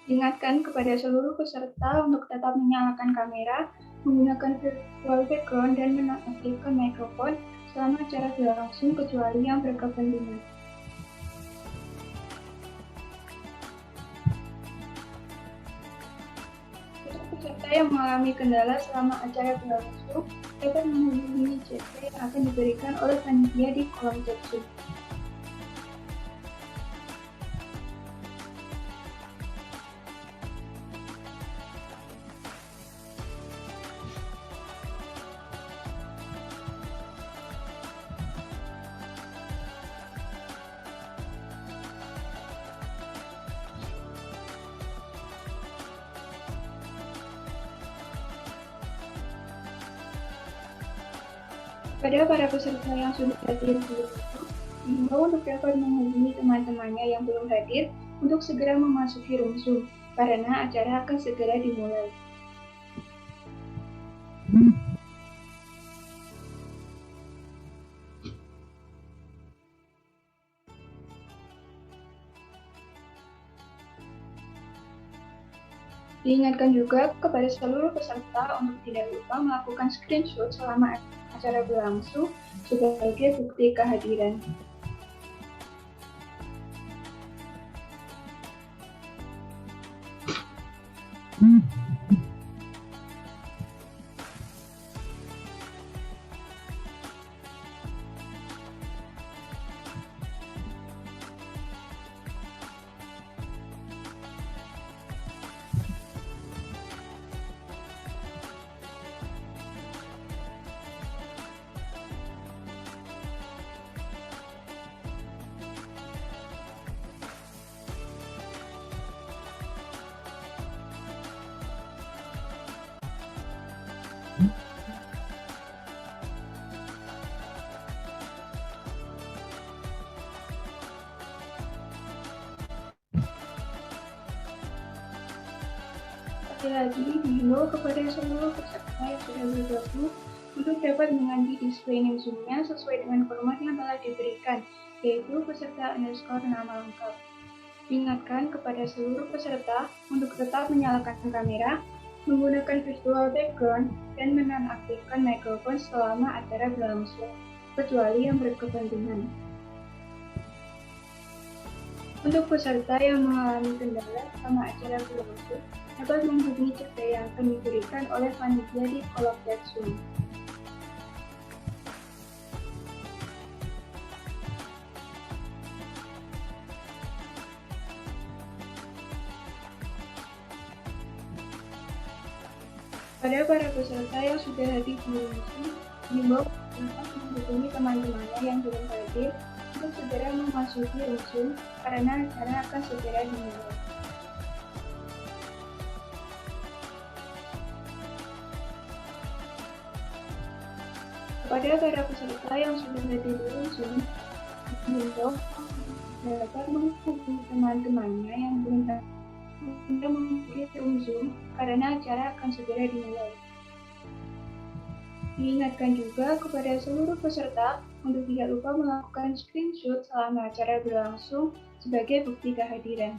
Ingatkan kepada seluruh peserta untuk tetap menyalakan kamera, menggunakan virtual background, dan menonaktifkan mikrofon selama acara berlangsung kecuali yang berkepentingan. Untuk peserta yang mengalami kendala selama acara berlangsung, dapat menghubungi CT yang akan diberikan oleh panitia di kolom chat Zoom. Pada para peserta yang sudah hadir di Zoom, dihimbau untuk dapat menghubungi teman-temannya yang belum hadir untuk segera memasuki room Zoom, karena acara akan segera dimulai. Diingatkan juga kepada seluruh peserta untuk tidak lupa melakukan screenshot selama acara berlangsung sebagai bukti kehadiran. Lagi dihimbau kepada seluruh peserta yang sudah bergabung untuk dapat mengganti display name Zoom-nya sesuai dengan format yang telah diberikan, yaitu peserta underscore nama lengkap. Diingatkan kepada seluruh peserta untuk tetap menyalakan kamera, menggunakan virtual background, dan menonaktifkan mikrofon selama acara berlangsung, kecuali yang berkepentingan. Untuk peserta yang mengalami kendala selama acara berlangsung, dapat menghubungi CT yang akan diberikan oleh panitia di kolom chat Zoom. Pada para peserta yang sudah hadir di Zoom, dihimbau untuk menghubungi teman-temannya yang belum hadir untuk segera memasuki Zoom karena acara akan segera dimulai. Kepada para peserta yang sudah hadir di Zoom, dihimbau dapat menghubungi teman-temannya yang belum hadir untuk mengikuti Zoom karena acara akan segera dimulai. Diingatkan juga kepada seluruh peserta untuk tidak lupa melakukan screenshot selama acara berlangsung sebagai bukti kehadiran.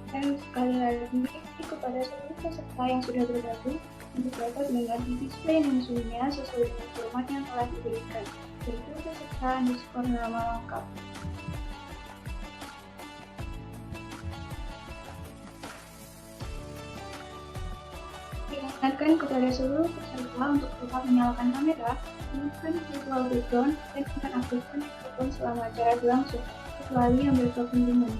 Dan sekali lagi kepada seluruh peserta yang sudah bergabung untuk dapat mengganti display musuhnya sesuai dengan format yang telah diberikan, yaitu peserta underscore nama lengkap. Ingatkan kepada seluruh peserta untuk tetap menyalakan kamera, menyalakan virtual background, dan mengaktifkan mikrofon selama acara berlangsung, kecuali yang berkepentingan.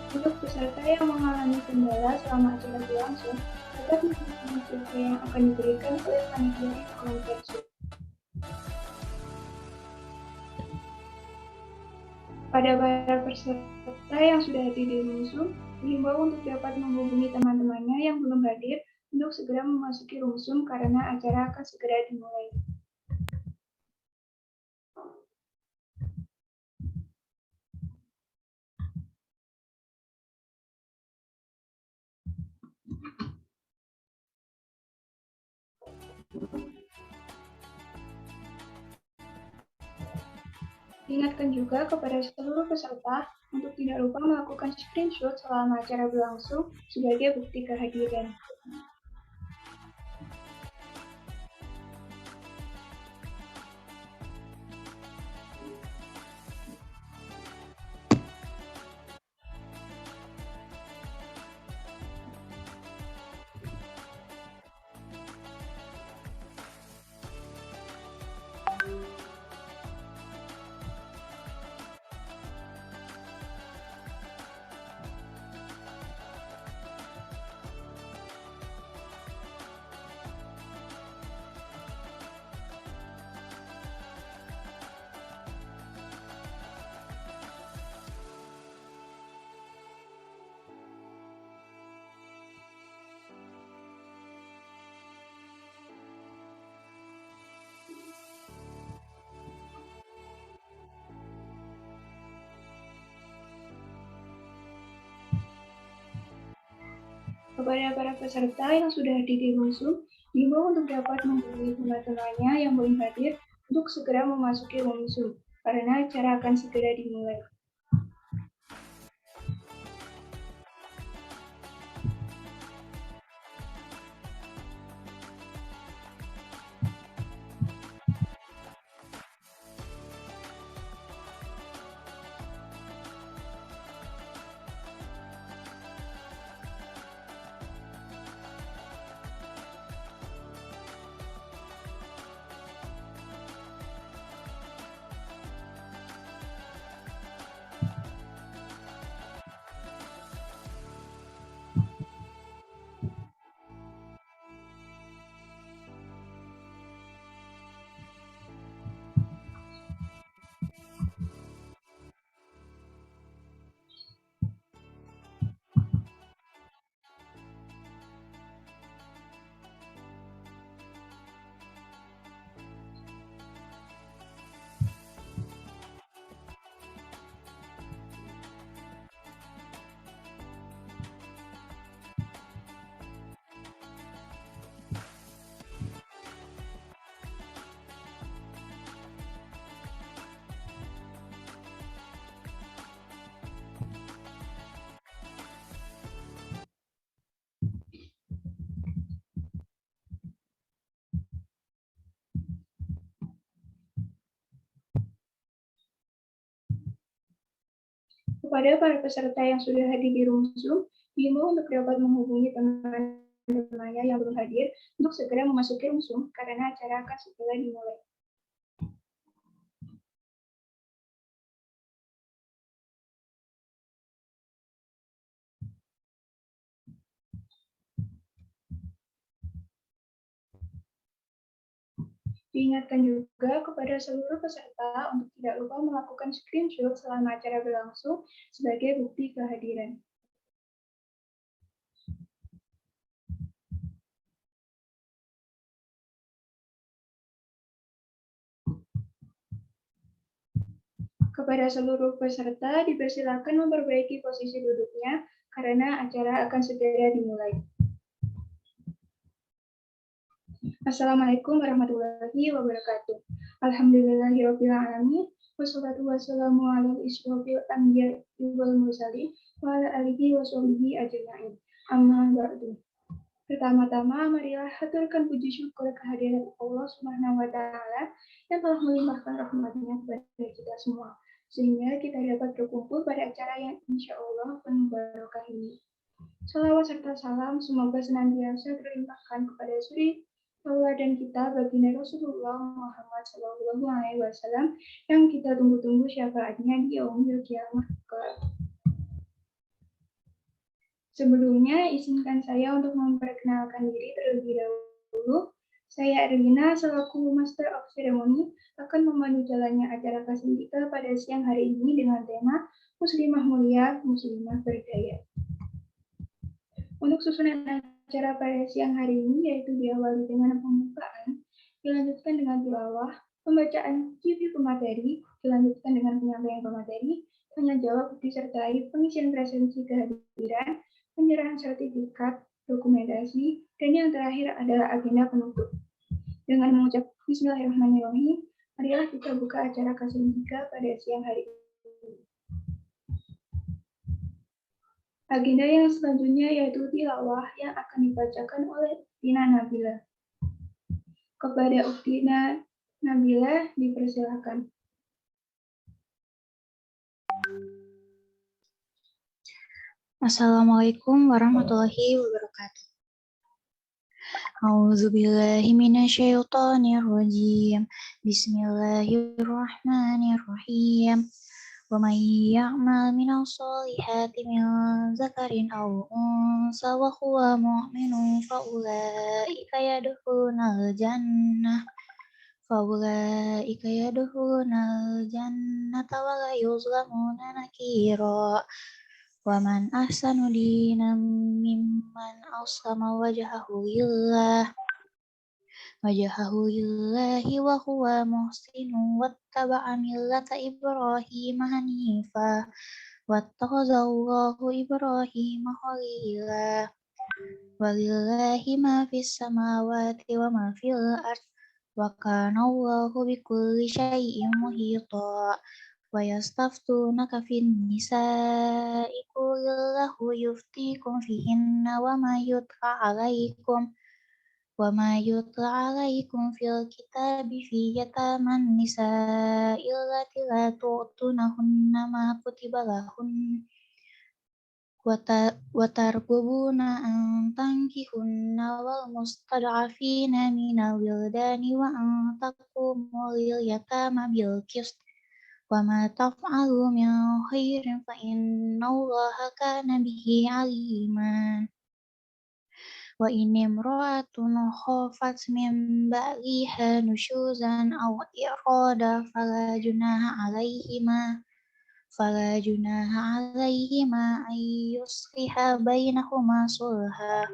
Untuk peserta yang mengalami kendala selama acara berlangsung, dapat mengikuti survei yang akan diberikan oleh panitia di kolom caption. Pada para peserta yang sudah hadir di Room Zoom, dihimbau untuk dapat menghubungi teman-temannya yang belum hadir untuk segera memasuki Room Zoom karena acara akan segera dimulai. Diingatkan juga kepada seluruh peserta untuk tidak lupa melakukan screenshot selama acara berlangsung sebagai bukti kehadiran. Kepada para peserta yang sudah hadir di Room Zoom, dihimbau untuk dapat menghubungi teman-temannya yang belum hadir untuk segera memasuki Room Zoom, karena acara akan segera dimulai. Kepada para peserta yang sudah hadir di Room Zoom, dihimbau untuk dapat menghubungi teman-temannya yang belum hadir untuk segera memasuki Room Zoom karena acara akan segera dimulai. Diingatkan juga kepada seluruh peserta untuk tidak lupa melakukan screenshot selama acara berlangsung sebagai bukti kehadiran. Kepada seluruh peserta dipersilakan memperbaiki posisi duduknya karena acara akan segera dimulai. Assalamualaikum warahmatullahi wabarakatuh. Alhamdulillahirobbilalamin. Wassalatu wassalamu ala isyrofil anbiya'i wal mursalin wa ala alihi wa sahbihi ajma'in. Amma ba'du. Pertama-tama, marilah haturkan puji syukur kehadirat Allah Subhanahu wa Ta'ala yang telah melimpahkan rahmat-Nya kepada kita semua, sehingga kita dapat berkumpul pada acara yang insya Allah penuh barokah ini. Salawat serta salam semoga senantiasa terlimpahkan kepada suri tauladan kita baginda Rasulullah Muhammad SAW yang kita tunggu-tunggu syafaatnya di yaumil kiamah kelak. Sebelumnya, izinkan saya untuk memperkenalkan diri terlebih dahulu. Saya Erlina, selaku Master of Ceremony, akan memandu jalannya acara Kasendika pada siang hari ini dengan tema Muslimah Mulia, Muslimah Berdaya. Untuk susunan acara pada siang hari ini yaitu diawali dengan pembukaan, dilanjutkan dengan tilawah, pembacaan CV pemateri, dilanjutkan dengan penyampaian pemateri, tanya jawab disertai pengisian presensi kehadiran, penyerahan sertifikat, dokumentasi, dan yang terakhir adalah agenda penutup. Dengan mengucap Bismillahirrahmanirrahim, marilah kita buka acara Kasendika pada siang hari ini. Agenda yang selanjutnya yaitu tilawah yang akan dibacakan oleh Uktina Nabila. Kepada Uktina Nabila dipersilakan. Assalamualaikum warahmatullahi wabarakatuh. A'udzubillahi minasyaitonirrajim. Bismillahirrahmanirrahim. Wa may ya'mal minas solihati min zakarin aw unsa wa huwa mu'minun fa ulaika yadkhulunal jannah wa la yuzlamuna nakira. Wa man ahsanu dinan mimman aslama wajhahu lillahi wa huwa muhsinun wattaba'a millata Ibrahim hanifa wattakhadallahu Ibrahim khalila. Walillahi ma fis samawati wa ma fil ardh wa kana Allahu bikulli syai'in muhita. Wa yastaftunaka fin nisa'i qulillahu yuftikum fihinna wa ma yutla alaikum fil kitabi fi yataman nisa'i allati la tu'tunahunna ma kutiba lahun wa tarbubuna an tankihunna wal mustad'afina minal wildani wa an taqumu lil yatama bil qist. Wa ma taf'alu min khairin fa innallaha kana bihi aliman. Wa in imra'atun khafat min ba'liha nusyuzan aw i'rada fala junaha 'alaihima ay yusliha bainahuma sulha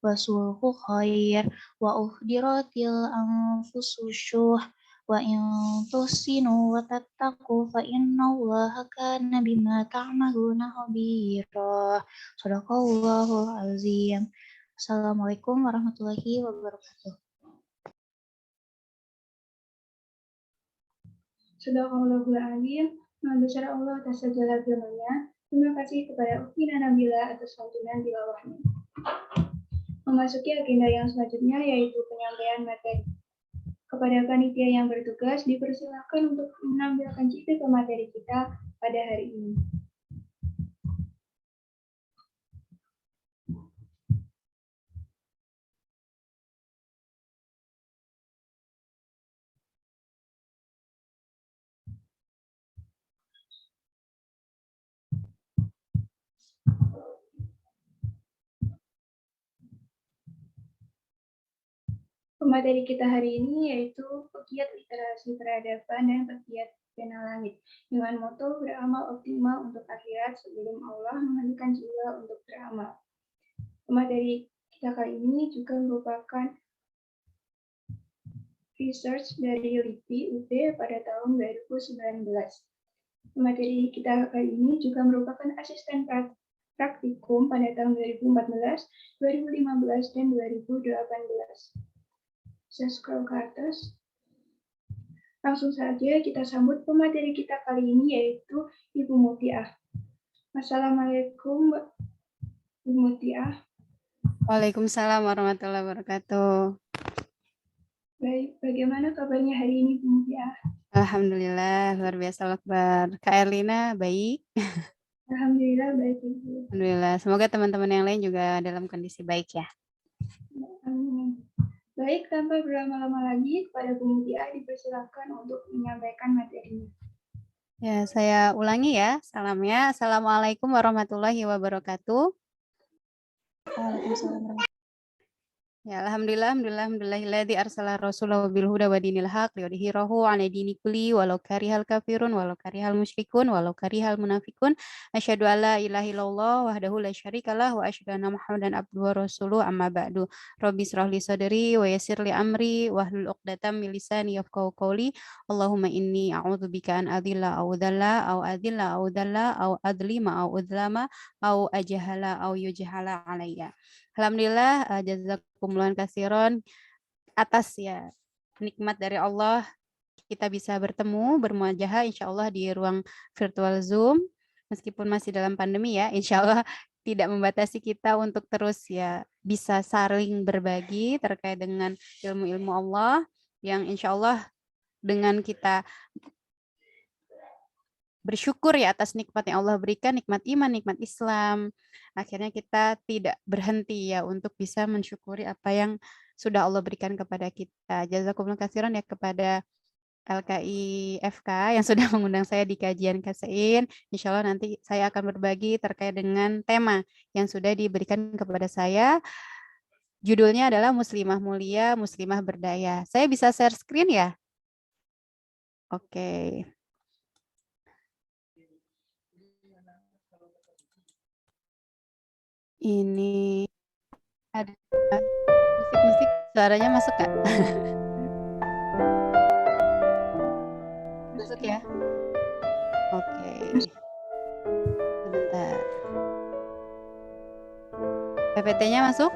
wa sulhu khair wa uhdiratil anfusu syuh. Wa in tuhsinu wa tattaqu fa innallaha kana bima ta'maluna khabira. Shadaqallahul azim. Assalamualaikum warahmatullahi wabarakatuh. Shadaqallahul azim. Maha besar Allah atas segala firman-Nya. Terima kasih kepada Uktina Nabila atas santunan tilawahnya. Memasuki agenda yang selanjutnya yaitu penyampaian materi. Kepada panitia yang bertugas dipersilakan untuk menampilkan CV pemateri kita pada hari ini. Pemateri kita hari ini yaitu pegiat literasi peradaban dan pegiat pena langit dengan moto beramal optimal untuk akhirat sebelum Allah menghadirkan jiwa untuk beramal. Pemateri kita kali ini juga merupakan research dari LIPI UB pada tahun 2019. Pemateri kita kali ini juga merupakan asisten praktikum pada tahun 2014, 2015, dan 2018. Saya scroll ke atas. Langsung saja kita sambut pemateri kita kali ini, yaitu Ibu Mutiah. Assalamualaikum, Ibu Mutiah. Waalaikumsalam warahmatullahi wabarakatuh. Baik, bagaimana kabarnya hari ini, Bu Mutiah? Alhamdulillah, luar biasa Akbar. Kak Erlina, baik? Alhamdulillah, baik Ibu. Alhamdulillah, semoga teman-teman yang lain juga dalam kondisi baik ya. Amin. Baik, tanpa berlama-lama lagi, kepada Bu Mutiah dipersilakan untuk menyampaikan materinya. Ya, saya ulangi ya, salamnya. Assalamualaikum warahmatullahi wabarakatuh. Waalaikumsalam. Ya, alhamdulillahilladzi arsala rasulahu bil huda wa dinil haq liyudhhirahu 'ala dini kulli walau karihal kafirun walau karihal musyrikun walau karihal munafiqun asyhadu alla ilaha illallah wahdahu la syarikalah wa asyhadu anna muhammadan abduhu wa rasuluhu amma ba'du rabbi israh li sadri wa yassir li amri wahlul 'uqdatam min lisani yafqahu qawli Allahumma inni a'udzubika an adilla aw dhalla aw adilla aw dhalla aw adlima aw udlama aw ajahala aw yujhala alayya. Alhamdulillah, jazakumullah kasiron atas ya nikmat dari Allah kita bisa bertemu bermuajahah insya Allah di ruang virtual Zoom meskipun masih dalam pandemi ya, insya Allah tidak membatasi kita untuk terus ya bisa saling berbagi terkait dengan ilmu-ilmu Allah yang insya Allah dengan kita bersyukur ya atas nikmat yang Allah berikan, nikmat iman, nikmat Islam. Akhirnya kita tidak berhenti ya untuk bisa mensyukuri apa yang sudah Allah berikan kepada kita. Jazakumullah khairan ya kepada LKI FK yang sudah mengundang saya di kajian KSEIN. Insya Allah nanti saya akan berbagi terkait dengan tema yang sudah diberikan kepada saya. Judulnya adalah Muslimah Mulia, Muslimah Berdaya. Saya bisa share screen ya? Oke. Ini ada musik-musik, suaranya masuk Kak? Masuk ya? Oke. Sebentar. PPT-nya masuk?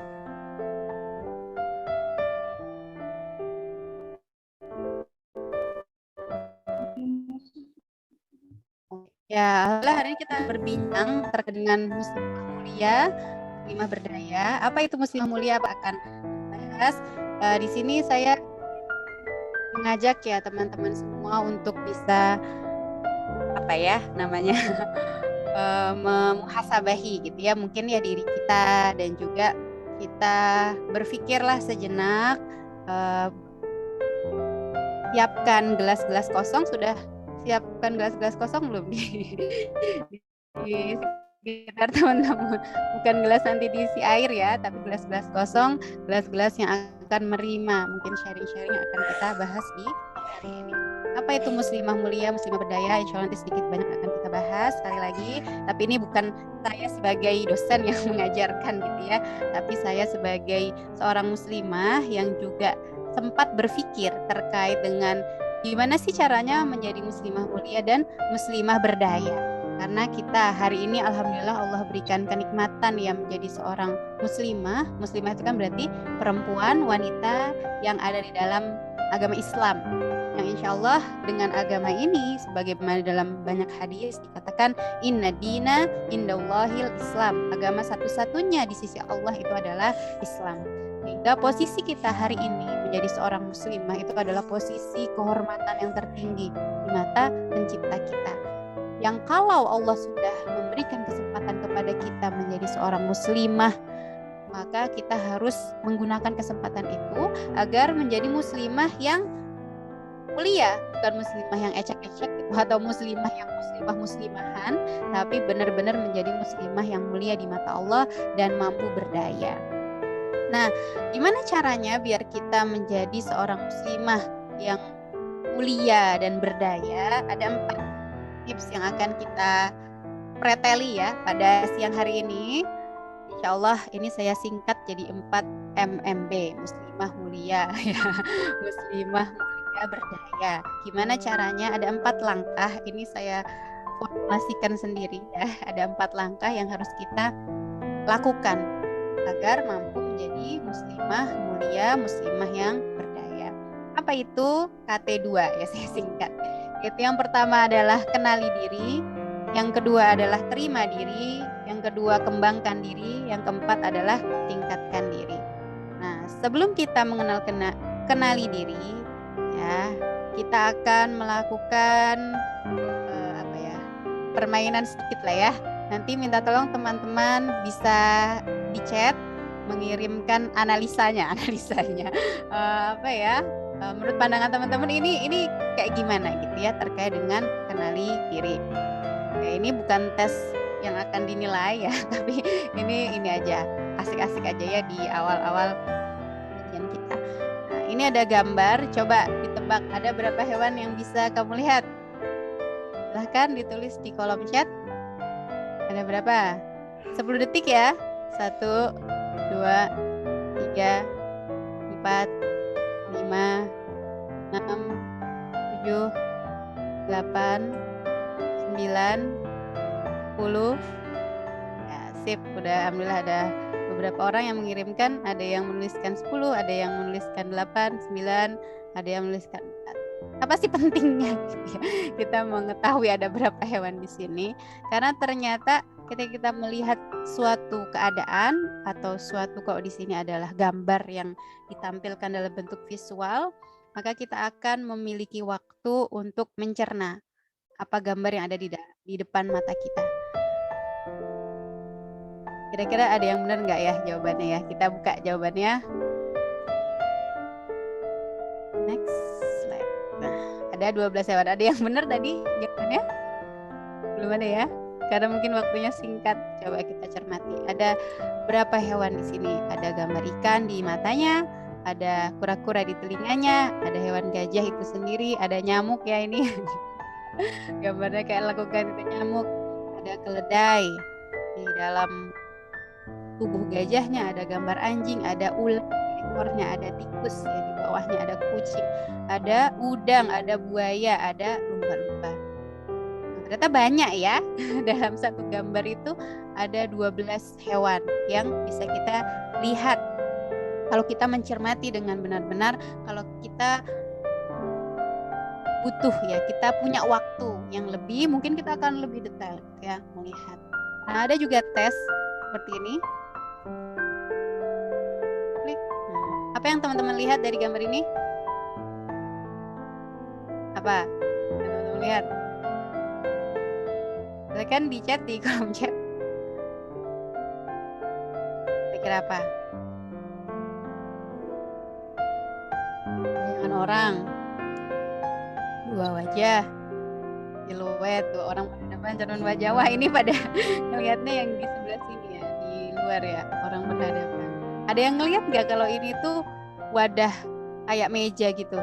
Ya, alhamdulillah hari ini kita berbincang terkait dengan muslimah mulia, muslimah berdaya. Apa itu muslimah mulia? Apa akan bahas? Di sini saya mengajak ya teman-teman semua untuk bisa apa ya namanya memuhasabahi gitu ya, mungkin ya diri kita dan juga kita berpikirlah sejenak, siapkan gelas-gelas kosong. Sudah siapkan gelas-gelas kosong belum di sekitar teman-teman? Bukan gelas nanti diisi air ya, tapi gelas-gelas kosong, gelas-gelas yang akan menerima mungkin sharing-sharing yang akan kita bahas di hari ini. Apa itu muslimah mulia, muslimah berdaya? Insya Allah nanti sedikit banyak akan kita bahas sekali lagi. Tapi ini bukan saya sebagai dosen yang mengajarkan gitu ya, tapi saya sebagai seorang muslimah yang juga sempat berpikir terkait dengan gimana sih caranya menjadi muslimah mulia dan muslimah berdaya. Karena kita hari ini alhamdulillah Allah berikan kenikmatan yang menjadi seorang muslimah. Muslimah itu kan berarti perempuan, wanita yang ada di dalam agama Islam. Yang insya Allah dengan agama ini sebagaimana dalam banyak hadis dikatakan inna dina indallahil Islam. Agama satu-satunya di sisi Allah itu adalah Islam. Sehingga posisi kita hari ini menjadi seorang muslimah itu adalah posisi kehormatan yang tertinggi di mata pencipta kita. Yang kalau Allah sudah memberikan kesempatan kepada kita menjadi seorang muslimah, maka kita harus menggunakan kesempatan itu agar menjadi muslimah yang mulia, bukan muslimah yang ecek-ecek gitu, atau muslimah yang muslimah-muslimahan, tapi benar-benar menjadi muslimah yang mulia di mata Allah dan mampu berdaya. Nah, gimana caranya biar kita menjadi seorang muslimah yang mulia dan berdaya? Ada 4 tips yang akan kita preteli ya pada siang hari ini. Insya Allah ini saya singkat jadi 4 MMB, muslimah mulia ya, muslimah mulia berdaya. Gimana caranya? Ada 4 langkah. Ini saya formulasikan sendiri ya. Ada 4 langkah yang harus kita lakukan agar mampu menjadi muslimah mulia, muslimah yang berdaya. Apa itu KT2 ya, saya singkat. Itu yang pertama adalah kenali diri, yang kedua adalah terima diri, yang kedua kembangkan diri, yang keempat adalah tingkatkan diri. Nah, sebelum kita kenali diri, ya, kita akan melakukan permainan sedikit lah ya. Nanti minta tolong teman-teman bisa di chat mengirimkan analisanya. Menurut pandangan teman-teman ini kayak gimana gitu ya terkait dengan kenali diri. Oke, ini bukan tes yang akan dinilai ya, tapi ini aja asik-asik aja ya di awal-awal kajian kita. Nah, ini ada gambar, coba ditebak ada berapa hewan yang bisa kamu lihat? Silahkan ditulis di kolom chat. Ada berapa? 10 detik ya. 1, 2, 3, 4, 5, 6, 7, 8, 9, 10. Ya, sip. Udah alhamdulillah ada beberapa orang yang mengirimkan. Ada yang menuliskan 10, ada yang menuliskan 8, 9, ada yang menuliskan 4. Apa sih pentingnya gitu ya, kita mengetahui ada berapa hewan di sini? Karena ternyata ketika kita melihat suatu keadaan atau suatu, kalau di sini adalah gambar yang ditampilkan dalam bentuk visual, maka kita akan memiliki waktu untuk mencerna apa gambar yang ada di depan mata kita. Kira-kira ada yang benar nggak ya jawabannya ya? Kita buka jawabannya. Next slide. Nah, ada 12 hewan. Ada yang benar tadi jawabannya? Belum ada ya? Karena mungkin waktunya singkat. Coba kita cermati. Ada berapa hewan di sini? Ada gambar ikan di matanya, ada kura-kura di telinganya, ada hewan gajah itu sendiri, ada nyamuk ya ini. Gambarnya kayak lakukan itu nyamuk. Ada keledai di dalam tubuh gajahnya, ada gambar anjing, ada ular di ekornya, ada tikus ya di bawahnya, ada kucing, ada udang, ada buaya, ada lumba-lumba. Ternyata banyak ya. Dalam satu gambar itu ada 12 hewan yang bisa kita lihat. Kalau kita mencermati dengan benar-benar, kalau kita butuh ya, kita punya waktu yang lebih, mungkin kita akan lebih detail ya melihat. Nah, ada juga tes seperti ini. Klik. Nah, apa yang teman-teman lihat dari gambar ini? Apa? Teman-teman lihat? Silakan di chat, di kolom chat. Kira-kira apa? Dengan orang, 2 wajah, siluet, 2 orang berhadapan, cermin wajah. Wah, ini pada ngelihatnya yang di sebelah sini ya, di luar ya, orang berhadapan. Ada yang ngelihat nggak kalau ini tuh wadah kayak meja gitu?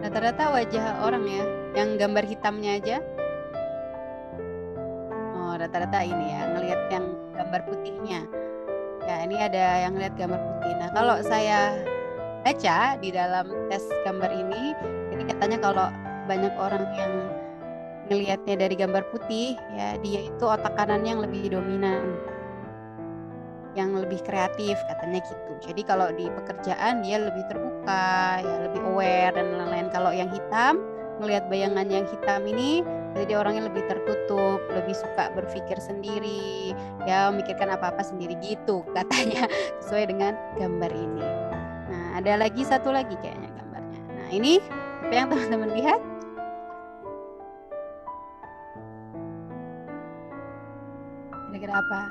Rata-rata wajah orang ya, yang gambar hitamnya aja. Oh, rata-rata ini ya, ngelihat yang gambar putihnya. Ya, ini ada yang lihat gambar putih. Nah, kalau saya baca di dalam tes gambar ini katanya kalau banyak orang yang ngelihatnya dari gambar putih ya, dia itu otak kanannya yang lebih dominan, yang lebih kreatif katanya gitu. Jadi kalau di pekerjaan dia lebih terbuka ya, lebih aware dan lain-lain. Kalau yang hitam, melihat bayangan yang hitam ini, jadi orangnya lebih tertutup, lebih suka berpikir sendiri ya, memikirkan apa-apa sendiri gitu katanya, sesuai dengan gambar ini. Nah, ada lagi satu lagi kayaknya gambarnya. Nah, ini apa yang teman-teman lihat? Kira-kira apa?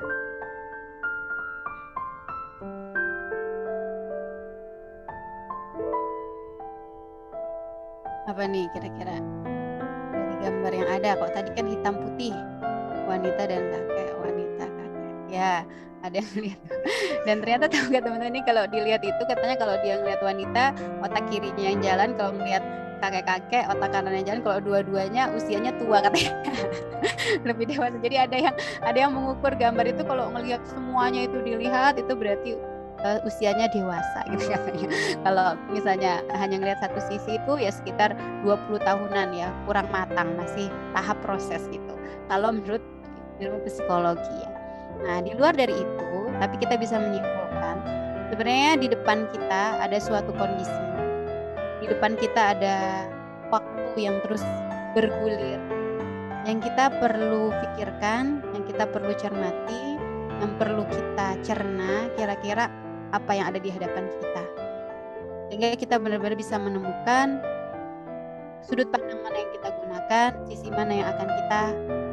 Apa nih kira-kira dari gambar yang ada? Kok tadi kan hitam putih, wanita dan kakek, wanita kakek. Ya, ada yang lihat. Dan ternyata tahu nggak teman-teman, ini kalau dilihat itu katanya kalau dia ngelihat wanita, otak kirinya yang jalan, kalau melihat kakek-kakek, otak kanannya jalan, kalau dua-duanya usianya tua katanya. Lebih dewasa. Jadi ada yang mengukur gambar itu, kalau ngelihat semuanya itu dilihat, itu berarti usianya dewasa gitu katanya. Kalau misalnya hanya ngelihat satu sisi itu ya sekitar 20 tahunan ya, kurang matang, masih tahap proses gitu. Kalau menurut ilmu psikologi ya. Nah, di luar dari itu, tapi kita bisa menyimpulkan sebenarnya di depan kita ada suatu kondisi di depan kita ada waktu yang terus bergulir, yang kita perlu pikirkan, yang kita perlu cermati, yang perlu kita cerna kira-kira apa yang ada di hadapan kita. Sehingga kita benar-benar bisa menemukan sudut pandang mana yang kita gunakan, sisi mana yang akan kita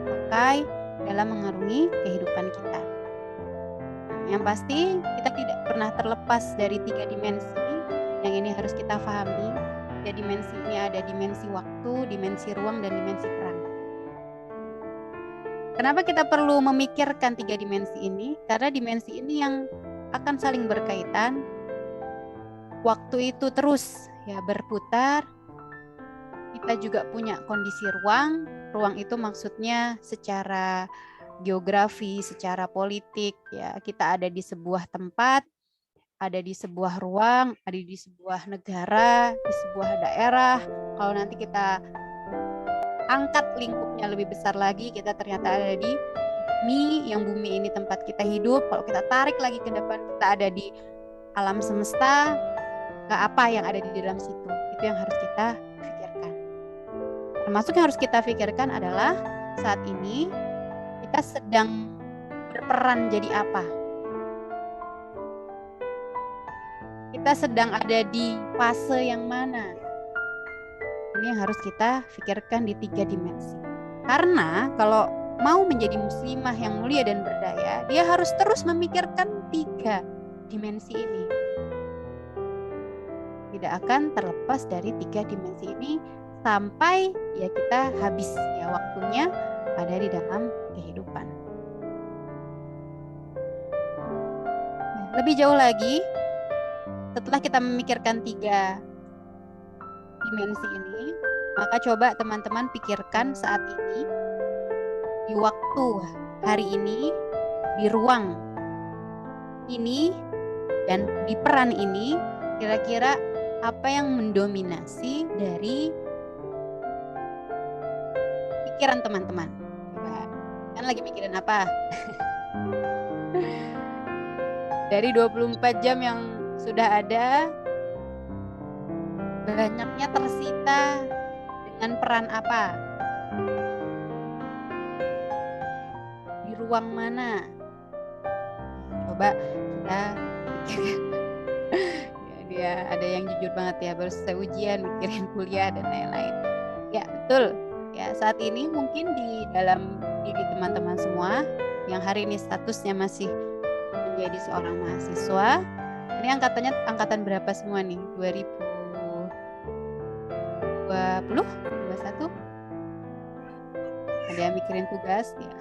pakai dalam mengarungi kehidupan kita. Nah, yang pasti kita tidak pernah terlepas dari 3 dimensi yang ini harus kita pahami. Ada dimensi ini, ada dimensi waktu, dimensi ruang, dan dimensi peran. Kenapa kita perlu memikirkan 3 dimensi ini? Karena dimensi ini yang akan saling berkaitan. Waktu itu terus ya berputar. Kita juga punya kondisi ruang. Ruang itu maksudnya secara geografi, secara politik ya. Kita ada di sebuah tempat, ada di sebuah ruang, ada di sebuah negara, di sebuah daerah. Kalau nanti kita angkat lingkupnya lebih besar lagi, kita ternyata ada di bumi, yang bumi ini tempat kita hidup. Kalau kita tarik lagi ke depan, kita ada di alam semesta. Apa yang ada di dalam situ, itu yang harus kita pikirkan. Termasuk yang harus kita pikirkan adalah saat ini kita sedang berperan jadi apa. Kita sedang ada di fase yang mana. Ini yang harus kita pikirkan di 3 dimensi. Karena kalau mau menjadi muslimah yang mulia dan berdaya, dia harus terus memikirkan 3 dimensi ini. Tidak akan terlepas dari 3 dimensi ini sampai ya kita habis ya waktunya ada di dalam kehidupan. Lebih jauh lagi, setelah kita memikirkan 3 dimensi ini, maka coba teman-teman pikirkan saat ini, di waktu hari ini, di ruang ini, dan di peran ini, kira-kira apa yang mendominasi dari pikiran teman-teman? Coba, kan lagi mikirin apa? Dari 24 jam yang sudah ada, banyaknya tersita dengan peran apa? Di ruang mana? Coba kita pikirkan. Dia ada yang jujur banget ya, baru selesai ujian, mikirin kuliah dan lain-lain. Ya betul. Ya saat ini mungkin di dalam diri teman-teman semua yang hari ini statusnya masih menjadi seorang mahasiswa. Ini angkatan berapa semua nih? 2020, 21? Ada yang mikirin tugas ya.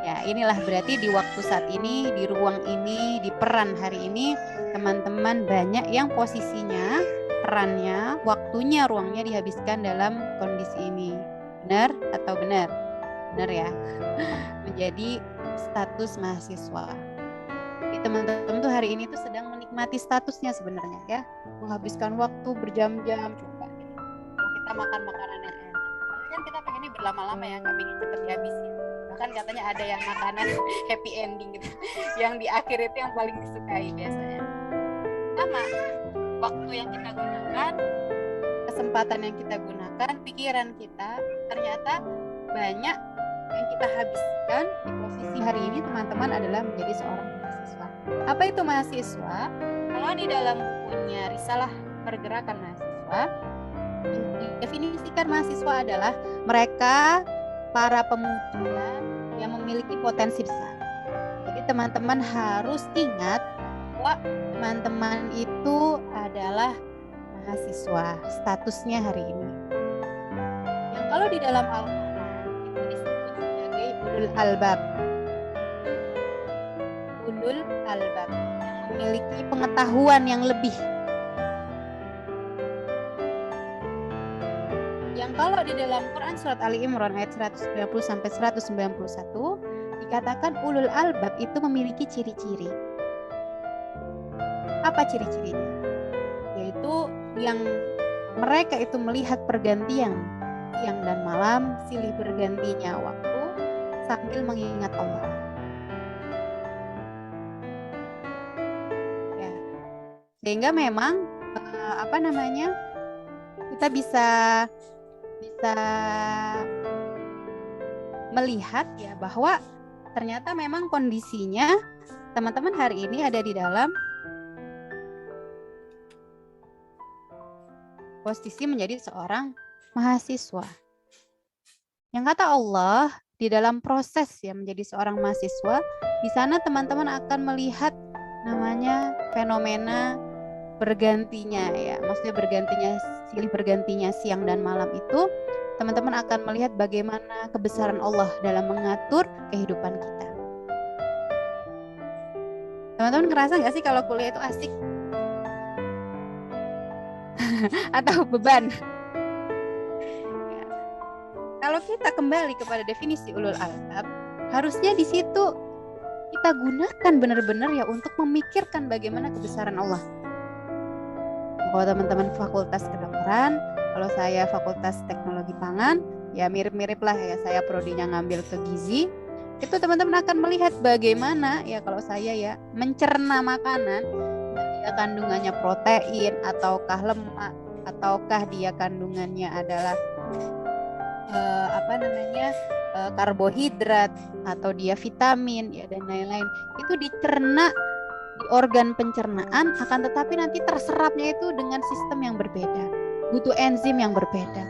Ya inilah berarti di waktu saat ini, di ruang ini, di peran hari ini, teman-teman banyak yang posisinya, perannya, waktunya, ruangnya dihabiskan dalam kondisi ini. Benar atau benar? Benar ya. Menjadi status mahasiswa. Jadi teman-teman tuh hari ini tuh sedang menikmati statusnya sebenarnya ya. Menghabiskan waktu berjam-jam, coba deh. Kalau kita makan makanan yang enak, kan kita pengennya berlama-lama ya, nggak pengen cepet dihabisin. Bahkan katanya ada yang makanan happy ending gitu, yang di akhir itu yang paling disukai biasanya. Sama, waktu yang kita gunakan, kesempatan yang kita gunakan, pikiran kita, ternyata banyak yang kita habiskan di posisi hari ini teman-teman adalah menjadi seorang mahasiswa. Apa itu mahasiswa? Kalau di dalam bukunya Risalah Pergerakan Mahasiswa, definisikan mahasiswa adalah mereka para pemuda yang memiliki potensi besar. Jadi teman-teman harus ingat bahwa teman-teman itu adalah mahasiswa, statusnya hari ini. Yang kalau di dalam Al-Quran itu disebut sebagai ulul albab. Ulul albab yang memiliki pengetahuan yang lebih. Yang kalau di dalam Quran surat Ali Imran ayat 190 sampai 191 dikatakan ulul albab itu memiliki ciri-ciri. Apa ciri-cirinya? Yaitu yang mereka itu melihat pergantian siang dan malam, silih bergantinya waktu sambil mengingat Allah. Ya. Sehingga memang kita bisa melihat ya bahwa ternyata memang kondisinya teman-teman hari ini ada di dalam posisi menjadi seorang mahasiswa. Yang kata Allah, di dalam proses ya menjadi seorang mahasiswa, di sana teman-teman akan melihat namanya fenomena bergantinya ya. Maksudnya silih bergantinya siang dan malam itu, teman-teman akan melihat bagaimana kebesaran Allah dalam mengatur kehidupan kita. Teman-teman ngerasa nggak sih kalau kuliah itu asik? Atau beban? Kalau kita kembali kepada definisi ulul albab, harusnya di situ kita gunakan benar-benar ya untuk memikirkan bagaimana kebesaran Allah. Kalau teman-teman fakultas kedokteran, kalau saya fakultas teknologi pangan, ya mirip-mirip lah ya, saya prodinya ngambil ke gizi. Itu teman-teman akan melihat bagaimana ya kalau saya ya mencerna makanan, dia kandungannya protein ataukah lemak ataukah dia kandungannya adalah karbohidrat atau dia vitamin ya dan lain-lain, itu dicerna di organ pencernaan, akan tetapi nanti terserapnya itu dengan sistem yang berbeda, butuh enzim yang berbeda.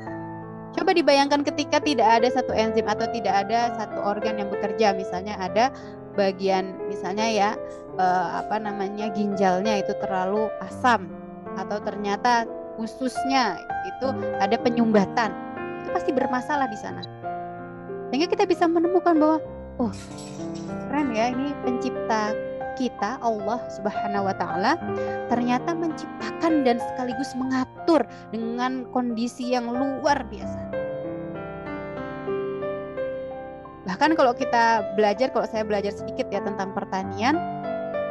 Coba dibayangkan ketika tidak ada satu enzim atau tidak ada satu organ yang bekerja, misalnya ada bagian misalnya ya ginjalnya itu terlalu asam atau ternyata ususnya itu ada penyumbatan, itu pasti bermasalah di sana. Sehingga kita bisa menemukan bahwa keren ya, ini pencipta kita Allah Subhanahu wa taala ternyata menciptakan dan sekaligus mengatur dengan kondisi yang luar biasa. Bahkan kalau kita belajar, kalau saya belajar sedikit ya tentang pertanian,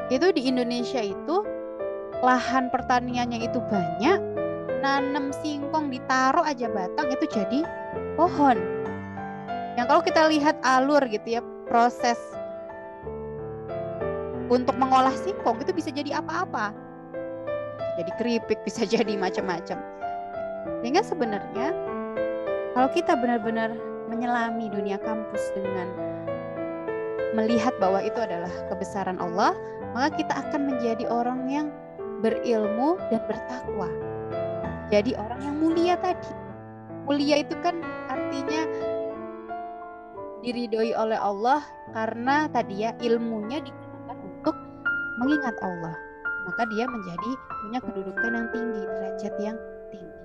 itu di Indonesia itu lahan pertaniannya itu banyak, nanam singkong ditaruh aja batang itu jadi pohon. Yang kalau kita lihat alur gitu ya, proses untuk mengolah singkong itu bisa jadi apa-apa. Bisa jadi keripik, bisa jadi macam-macam. Sehingga sebenarnya kalau kita benar-benar menyelami dunia kampus dengan melihat bahwa itu adalah kebesaran Allah, maka kita akan menjadi orang yang berilmu dan bertakwa. Jadi orang yang mulia tadi. Mulia itu kan artinya diridhoi oleh Allah karena tadi ya ilmunya digunakan untuk mengingat Allah. Maka dia menjadi punya kedudukan yang tinggi, derajat yang tinggi.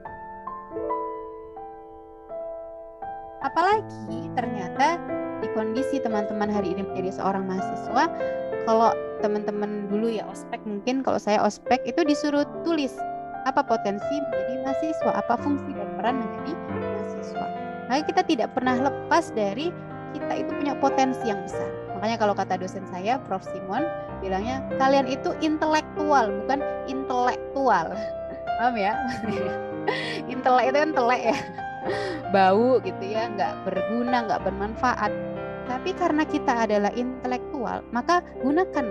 Apalagi ternyata di kondisi teman-teman hari ini menjadi seorang mahasiswa, kalau teman-teman dulu ya ospek, mungkin kalau saya ospek itu disuruh tulis apa potensi menjadi mahasiswa, apa fungsi dan peran menjadi mahasiswa. Maka kita tidak pernah lepas dari kita itu punya potensi yang besar. Makanya kalau kata dosen saya, Prof. Simon, bilangnya kalian itu intelektual, bukan intelektual. Paham ya? Intelek itu kan telek ya, bau gitu ya, nggak berguna, nggak bermanfaat. Tapi karena kita adalah intelektual, maka gunakan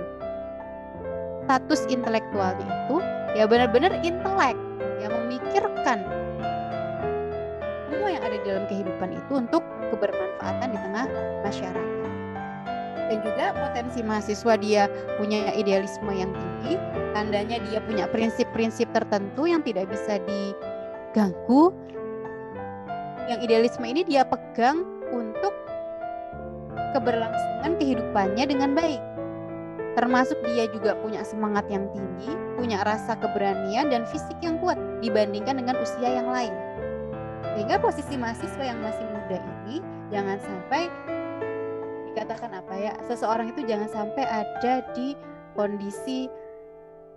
status intelektualnya itu ya benar-benar intelek, ya memikirkan semua yang ada di dalam kehidupan itu untuk kebermanfaatan di tengah masyarakat. Dan juga potensi mahasiswa dia punya idealisme yang tinggi, tandanya dia punya prinsip-prinsip tertentu yang tidak bisa diganggu. Yang idealisme ini dia pegang untuk keberlangsungan kehidupannya dengan baik. Termasuk dia juga punya semangat yang tinggi, punya rasa keberanian dan fisik yang kuat dibandingkan dengan usia yang lain. Sehingga posisi mahasiswa yang masih muda ini jangan sampai dikatakan seseorang itu jangan sampai ada di kondisi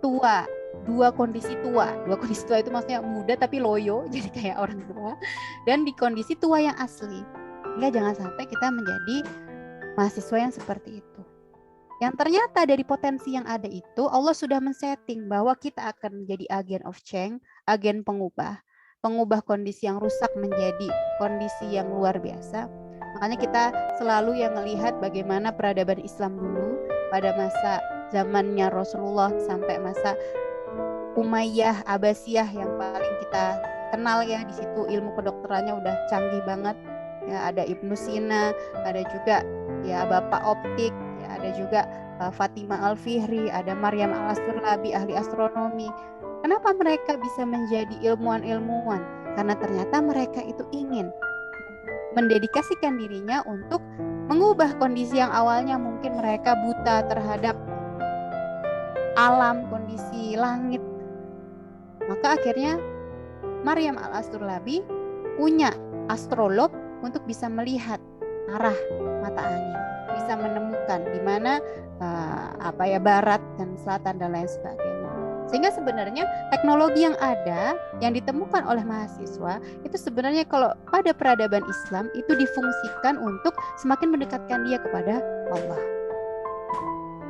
tua. Dua kondisi tua itu maksudnya muda tapi loyo, jadi kayak orang tua, dan di kondisi tua yang asli. Sehingga jangan sampai kita menjadi mahasiswa yang seperti itu. Yang ternyata dari potensi yang ada itu Allah sudah men-setting bahwa kita akan menjadi agen of change, agen pengubah kondisi yang rusak menjadi kondisi yang luar biasa. Makanya kita selalu yang melihat bagaimana peradaban Islam dulu pada masa zamannya Rasulullah sampai masa Umayyah, Abbasiyah yang paling kita kenal ya, di situ ilmu kedokterannya udah canggih banget. Ya, ada Ibnu Sina, ada juga ya Bapak Optik, ya ada juga Fatimah Al-Fihri, ada Maryam Al-Asturlabi, ahli astronomi. Kenapa mereka bisa menjadi ilmuwan-ilmuwan? Karena ternyata mereka itu ingin mendedikasikan dirinya untuk mengubah kondisi yang awalnya mungkin mereka buta terhadap alam, kondisi langit. Maka akhirnya Maryam Al-Asturlabi punya astrolog untuk bisa melihat arah mata angin, bisa menemukan di mana barat dan selatan dan lain sebagainya. Sehingga sebenarnya teknologi yang ada, yang ditemukan oleh mahasiswa, itu sebenarnya kalau pada peradaban Islam itu difungsikan untuk semakin mendekatkan dia kepada Allah.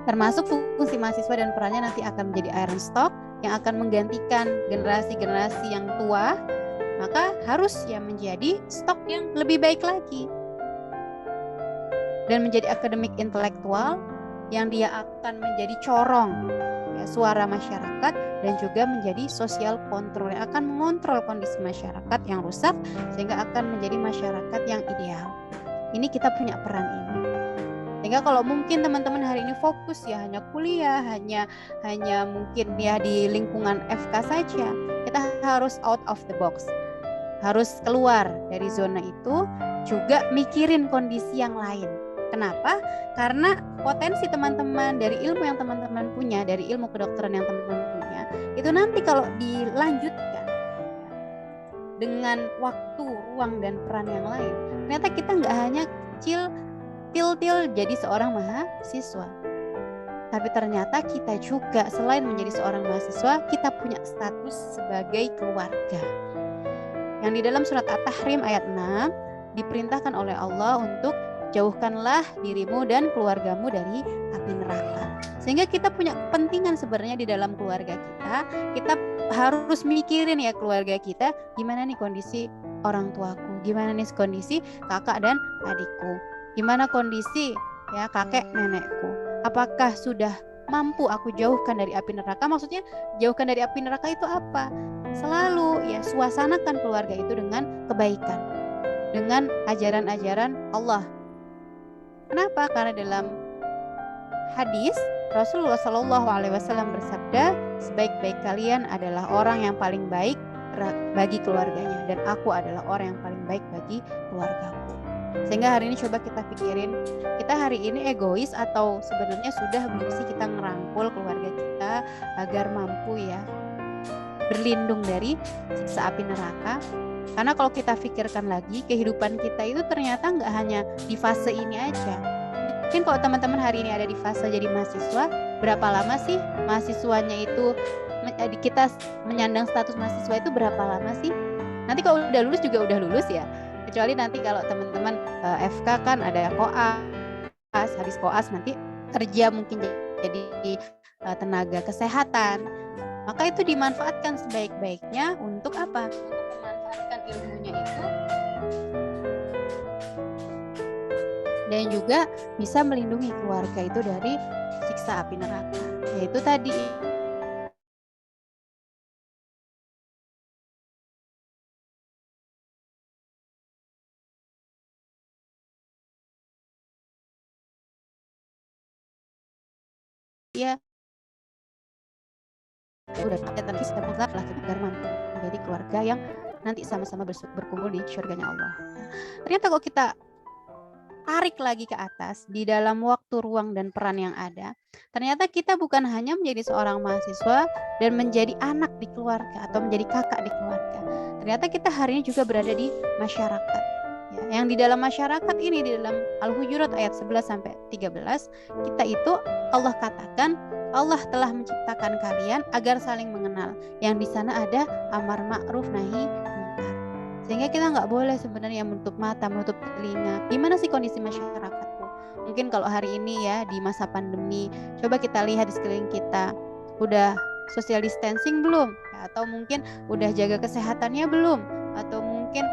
Termasuk fungsi mahasiswa dan perannya nanti akan menjadi iron stock yang akan menggantikan generasi-generasi yang tua, maka harus ya menjadi stok yang lebih baik lagi. Dan menjadi akademik intelektual yang dia akan menjadi corong ya, suara masyarakat, dan juga menjadi social control yang akan mengontrol kondisi masyarakat yang rusak sehingga akan menjadi masyarakat yang ideal. Ini kita punya peran ini. Sehingga kalau mungkin teman-teman hari ini fokus ya hanya kuliah, hanya mungkin ya di lingkungan FK saja, kita harus out of the box. Harus keluar dari zona itu, juga mikirin kondisi yang lain. Kenapa? Karena potensi teman-teman dari ilmu yang teman-teman punya, dari ilmu kedokteran yang teman-teman punya, itu nanti kalau dilanjutkan dengan waktu, ruang, dan peran yang lain, ternyata kita nggak hanya kecil til jadi seorang mahasiswa, tapi ternyata kita juga selain menjadi seorang mahasiswa, kita punya status sebagai keluarga. Yang di dalam surat At-Tahrim ayat 6 diperintahkan oleh Allah untuk jauhkanlah dirimu dan keluargamu dari api neraka. Sehingga kita punya kepentingan sebenarnya di dalam keluarga kita. Kita harus mikirin ya keluarga kita, gimana nih kondisi orang tuaku, gimana nih kondisi kakak dan adikku, gimana kondisi ya kakek nenekku. Apakah sudah mampu aku jauhkan dari api neraka? Maksudnya jauhkan dari api neraka itu apa? Selalu ya suasanakan keluarga itu dengan kebaikan, dengan ajaran-ajaran Allah. Kenapa? Karena dalam hadis Rasulullah SAW bersabda, sebaik-baik kalian adalah orang yang paling baik bagi keluarganya, dan aku adalah orang yang paling baik bagi keluargaku. Sehingga hari ini coba kita pikirin, kita hari ini egois atau sebenarnya sudah belum sih kita ngerangkul keluarga kita agar mampu ya berlindung dari siksa api neraka. Karena kalau kita pikirkan lagi, kehidupan kita itu ternyata nggak hanya di fase ini aja. Mungkin kalau teman-teman hari ini ada di fase jadi mahasiswa, berapa lama sih mahasiswanya itu, kita menyandang status mahasiswa itu berapa lama sih? Nanti kalau udah lulus juga udah lulus ya. Kecuali nanti kalau teman-teman FK kan ada koas, habis koas nanti kerja mungkin jadi tenaga kesehatan. Maka itu dimanfaatkan sebaik-baiknya untuk apa? Untuk memanfaatkan ilmunya itu dan juga bisa melindungi keluarga itu dari siksa api neraka. Yaitu tadi ya udah dan kita mutlak agar mampu menjadi keluarga yang nanti sama-sama berkumpul di surganya Allah. Ternyata kalau kita tarik lagi ke atas di dalam waktu, ruang, dan peran yang ada, ternyata kita bukan hanya menjadi seorang mahasiswa dan menjadi anak di keluarga atau menjadi kakak di keluarga. Ternyata kita hari ini juga berada di masyarakat. Ya, yang di dalam masyarakat ini, di dalam Al-Hujurat ayat 11-13, kita itu Allah katakan, Allah telah menciptakan kalian agar saling mengenal. Yang di sana ada amar ma'ruf nahi munkar. Sehingga kita nggak boleh sebenarnya menutup mata, menutup telinga. Gimana sih kondisi masyarakatku? Mungkin kalau hari ini ya di masa pandemi, coba kita lihat di sekeliling kita, udah social distancing belum? Atau mungkin udah jaga kesehatannya belum? Atau mungkin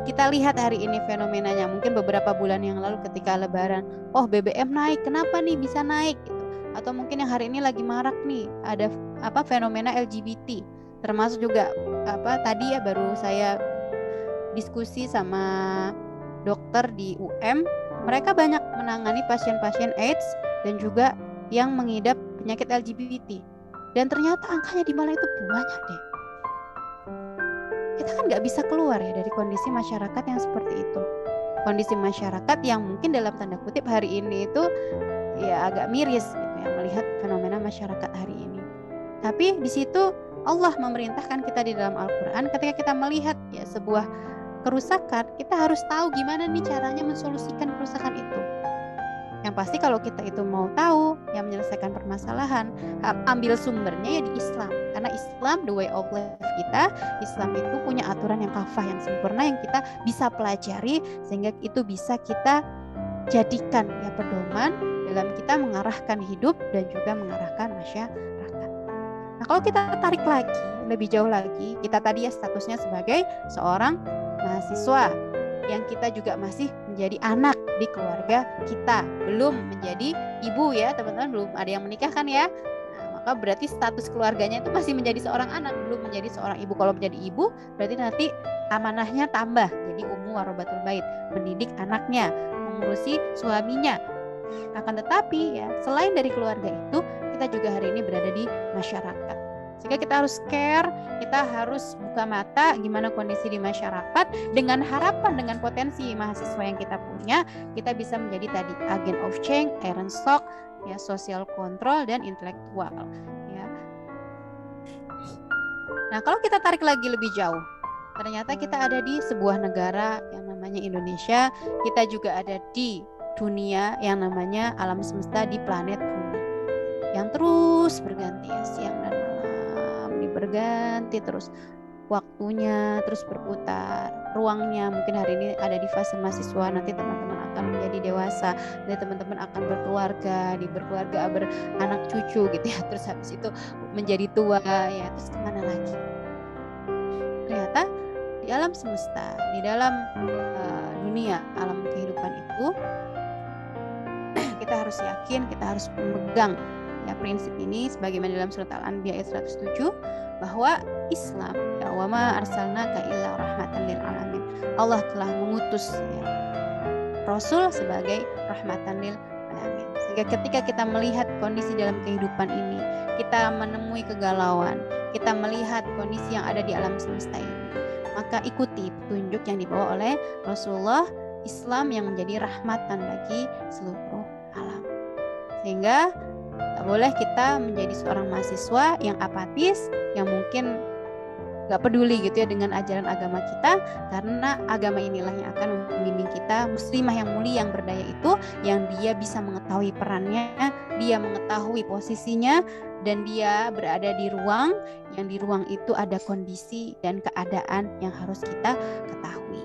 kita lihat hari ini fenomenanya, mungkin beberapa bulan yang lalu ketika Lebaran, oh BBM naik, kenapa nih bisa naik? Gitu. Atau mungkin yang hari ini lagi marak nih, ada fenomena LGBT. Termasuk juga tadi ya baru saya diskusi sama dokter di UM, mereka banyak menangani pasien-pasien AIDS dan juga yang mengidap penyakit LGBT. Dan ternyata angkanya di Malang itu banyak deh. Kita kan nggak bisa keluar ya dari kondisi masyarakat yang seperti itu. Kondisi masyarakat yang mungkin dalam tanda kutip hari ini itu ya agak miris gitu ya melihat fenomena masyarakat hari ini. Tapi di situ Allah memerintahkan kita di dalam Al-Quran ketika kita melihat ya sebuah kerusakan, kita harus tahu gimana nih caranya mensolusikan kerusakan itu. Yang pasti kalau kita itu mau tahu yang menyelesaikan permasalahan, ambil sumbernya ya di Islam. Karena Islam, the way of life kita, Islam itu punya aturan yang kafah, yang sempurna, yang kita bisa pelajari sehingga itu bisa kita jadikan ya pedoman dalam kita mengarahkan hidup dan juga mengarahkan masyarakat. Nah, kalau kita tarik lagi, lebih jauh lagi, kita tadi ya statusnya sebagai seorang mahasiswa yang kita juga masih menjadi anak di keluarga kita, belum menjadi ibu ya teman-teman, belum ada yang menikah kan ya. Nah, maka berarti status keluarganya itu masih menjadi seorang anak, belum menjadi seorang ibu. Kalau menjadi ibu berarti nanti amanahnya tambah jadi ummu warabatul bait, mendidik anaknya, mengurusi suaminya. Akan tetapi ya selain dari keluarga itu, kita juga hari ini berada di masyarakat. Sehingga kita harus care, kita harus buka mata gimana kondisi di masyarakat, dengan harapan, dengan potensi mahasiswa yang kita punya, kita bisa menjadi tadi agen of change, iron stock, ya, social control dan intelektual. Ya. Nah, kalau kita tarik lagi lebih jauh, ternyata kita ada di sebuah negara yang namanya Indonesia, kita juga ada di dunia yang namanya alam semesta di planet bumi, yang terus berganti ya, siang dan berganti terus waktunya, terus berputar ruangnya. Mungkin hari ini ada di fase mahasiswa, nanti teman-teman akan menjadi dewasa, nanti teman-teman akan berkeluarga, beranak cucu gitu ya, terus habis itu menjadi tua ya, terus kemana lagi. Ternyata di alam semesta, di dalam dunia alam kehidupan itu kita harus yakin, kita harus memegang ya prinsip ini sebagaimana dalam surat Al-Anbiya ayat 107, bahwa Islam ya wa ma arsalnaka illa rahmatan lil alamin. Allah telah mengutus ya, Rasul sebagai rahmatan lil alamin. Sehingga ketika kita melihat kondisi dalam kehidupan ini, kita menemui kegalauan, kita melihat kondisi yang ada di alam semesta ini, maka ikuti petunjuk yang dibawa oleh Rasulullah, Islam yang menjadi rahmatan bagi seluruh alam. Sehingga tak boleh kita menjadi seorang mahasiswa yang apatis, yang mungkin gak peduli gitu ya dengan ajaran agama kita, karena agama inilah yang akan membimbing kita, muslimah yang mulia, yang berdaya itu, yang dia bisa mengetahui perannya, dia mengetahui posisinya, dan dia berada di ruang, yang di ruang itu ada kondisi dan keadaan yang harus kita ketahui.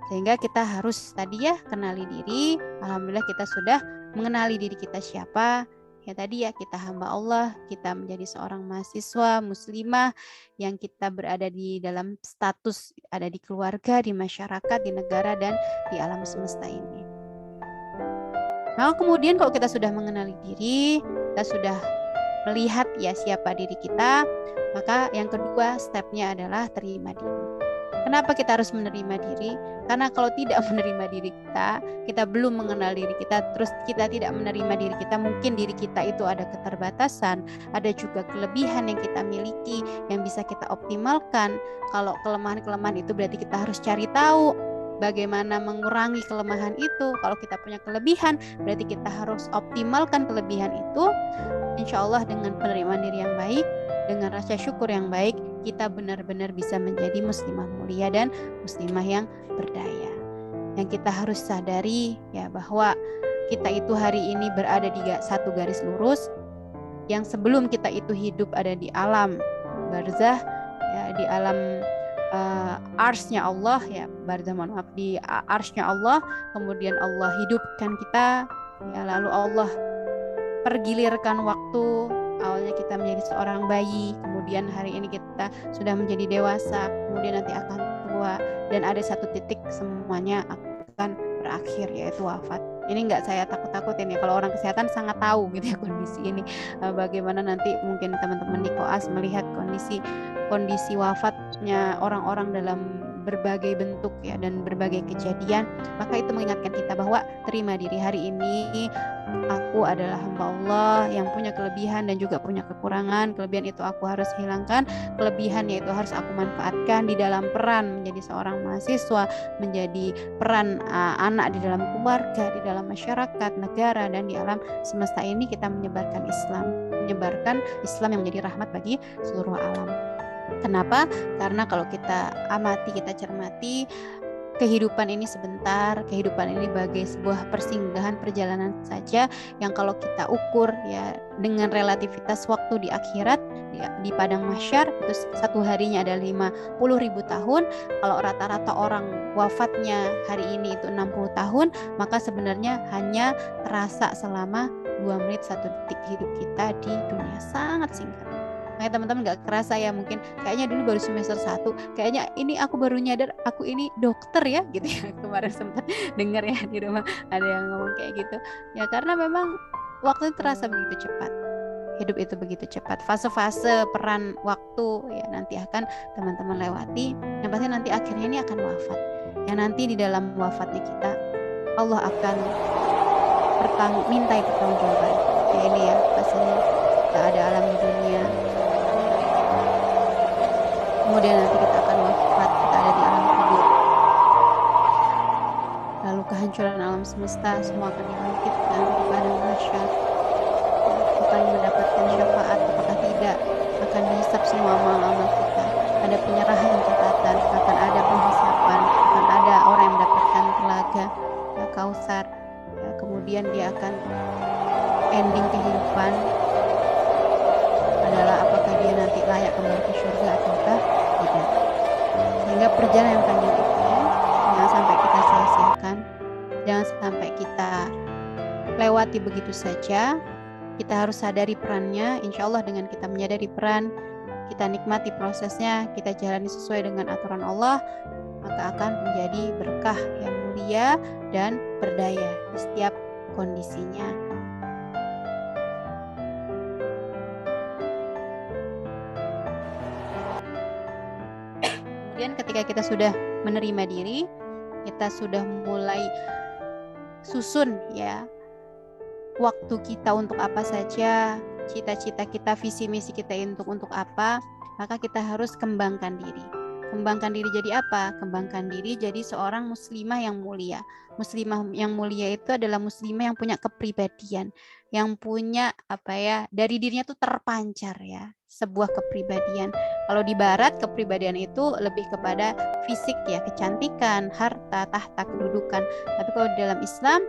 Sehingga kita harus tadi ya kenali diri. Alhamdulillah kita sudah mengenali diri kita siapa. Ya tadi ya kita hamba Allah, kita menjadi seorang mahasiswa muslimah yang kita berada di dalam status ada di keluarga, di masyarakat, di negara dan di alam semesta ini. Nah, kemudian kalau kita sudah mengenali diri, kita sudah melihat ya siapa diri kita, maka yang kedua stepnya adalah terima diri. Kenapa kita harus menerima diri? Karena kalau tidak menerima diri kita belum mengenal diri kita, terus kita tidak menerima diri kita, mungkin diri kita itu ada keterbatasan, ada juga kelebihan yang kita miliki, yang bisa kita optimalkan. Kalau kelemahan-kelemahan itu berarti kita harus cari tahu bagaimana mengurangi kelemahan itu. Kalau kita punya kelebihan, berarti kita harus optimalkan kelebihan itu. Insya Allah dengan penerimaan diri yang baik, dengan rasa syukur yang baik, kita benar-benar bisa menjadi muslimah mulia dan muslimah yang berdaya. Yang kita harus sadari ya bahwa kita itu hari ini berada di satu garis lurus, yang sebelum kita itu hidup ada di alam barzah ya, di alam arsy-nya Allah ya, barzah maaf di arsy-nya Allah, kemudian Allah hidupkan kita ya, lalu Allah pergilirkan waktu. Awalnya kita menjadi seorang bayi, kemudian hari ini kita sudah menjadi dewasa, kemudian nanti akan tua, dan ada satu titik semuanya akan berakhir yaitu wafat. Ini nggak saya takut-takutin ya, kalau orang kesehatan sangat tahu gitu ya kondisi ini. Bagaimana nanti mungkin teman-teman di koas melihat kondisi wafatnya orang-orang dalam berbagai bentuk ya dan berbagai kejadian, maka itu mengingatkan kita bahwa terima diri, hari ini aku adalah hamba Allah yang punya kelebihan dan juga punya kekurangan. Kelebihan itu aku harus hilangkan, kelebihan yaitu harus aku manfaatkan di dalam peran menjadi seorang mahasiswa, menjadi peran anak di dalam keluarga, di dalam masyarakat, negara, dan di alam semesta ini kita menyebarkan Islam yang menjadi rahmat bagi seluruh alam. Kenapa? Karena kalau kita amati, kita cermati, kehidupan ini sebentar, kehidupan ini bagai sebuah persinggahan, perjalanan saja yang kalau kita ukur ya dengan relativitas waktu di akhirat, di padang mahsyar itu satu harinya ada 50.000 tahun. Kalau rata-rata orang wafatnya hari ini itu 60 tahun, maka sebenarnya hanya terasa selama 2 menit 1 detik hidup kita di dunia, sangat singkat. Makanya teman-teman gak kerasa ya, mungkin kayaknya dulu baru semester 1, kayaknya ini aku baru nyadar aku ini dokter ya gitu ya. Kemarin sempat dengar ya di rumah ada yang ngomong kayak gitu ya, karena memang waktu itu terasa begitu cepat, hidup itu begitu cepat. Fase-fase peran waktu ya nanti akan teman-teman lewati, yang pasti nanti akhirnya ini akan wafat ya. Nanti di dalam wafatnya kita Allah akan mintai pertanggungjawaban ya. Ini ya pastinya tak ada alam di dunia, kemudian nanti kita akan wafat, kita ada di alam kubur, lalu kehancuran alam semesta, semua akan dibangkitkan di padang mahsyar, akan mendapatkan syafaat apakah tidak, akan dihisap semua amal-amal kita, ada penyerahan catatan, akan ada penghisapan, akan ada orang yang mendapatkan telaga ya, Kausar ya, kemudian dia akan ending kehidupan adalah apakah dia nanti layak kembali ke surga ataukah tidak. Sehingga perjalanan yang panjang itu jangan sampai kita sia-siakan, jangan sampai kita lewati begitu saja. Kita harus sadari perannya. Insya Allah dengan kita menyadari peran, kita nikmati prosesnya, kita jalani sesuai dengan aturan Allah, maka akan menjadi berkah yang mulia dan berdaya di setiap kondisinya. Kemudian ketika kita sudah menerima diri, kita sudah mulai susun ya waktu kita untuk apa saja, cita-cita kita, visi misi kita untuk apa, maka kita harus kembangkan diri. Kembangkan diri jadi apa? Kembangkan diri jadi seorang muslimah yang mulia. Muslimah yang mulia itu adalah muslimah yang punya kepribadian, yang punya dari dirinya tuh terpancar ya, sebuah kepribadian. Kalau di barat kepribadian itu lebih kepada fisik ya, kecantikan, harta, tahta, kedudukan. Tapi kalau di dalam Islam,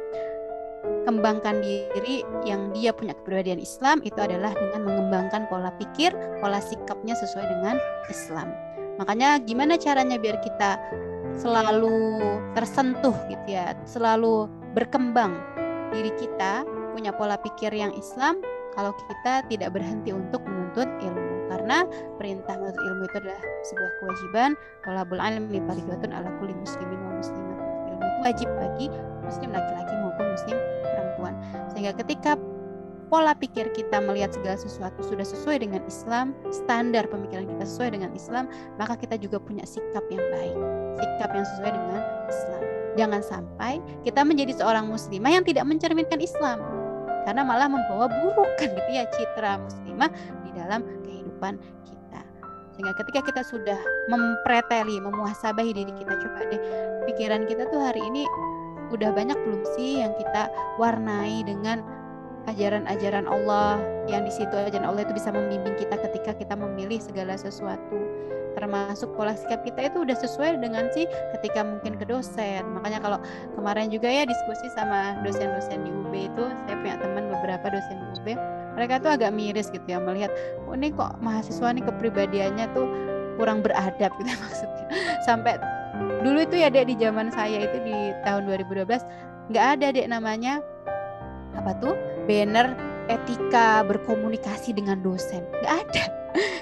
kembangkan diri yang dia punya kepribadian Islam itu adalah dengan mengembangkan pola pikir, pola sikapnya sesuai dengan Islam. Makanya gimana caranya biar kita selalu tersentuh gitu ya, selalu berkembang diri kita, punya pola pikir yang Islam, kalau kita tidak berhenti untuk menuntut ilmu. Karena perintah menuntut ilmu itu adalah sebuah kewajiban. Thalabul ilmi fardhatun ala kulli muslimin wa muslimat. Ilmu itu wajib bagi muslim laki-laki maupun muslim perempuan. Sehingga ketika pola pikir kita melihat segala sesuatu sudah sesuai dengan Islam, standar pemikiran kita sesuai dengan Islam, maka kita juga punya sikap yang baik, sikap yang sesuai dengan Islam. Jangan sampai kita menjadi seorang muslimah yang tidak mencerminkan Islam, karena malah membawa burukan gitu ya citra muslimah di dalam kehidupan kita. Sehingga ketika kita sudah mempreteli, memuhasabahi diri kita, coba deh pikiran kita tuh hari ini udah banyak belum sih yang kita warnai dengan ajaran-ajaran Allah, yang di situ ajaran Allah itu bisa membimbing kita ketika kita memilih segala sesuatu, termasuk pola sikap kita itu udah sesuai dengan sih ketika mungkin ke dosen. Makanya kalau kemarin juga ya diskusi sama dosen-dosen di UB itu, saya punya teman beberapa dosen di UB, mereka tuh agak miris gitu ya melihat, oh ini kok mahasiswa nih kepribadiannya tuh kurang beradab gitu maksudnya. Sampai dulu itu ya Dek, di zaman saya itu di tahun 2012 nggak ada Dek namanya banner etika berkomunikasi dengan dosen, nggak ada.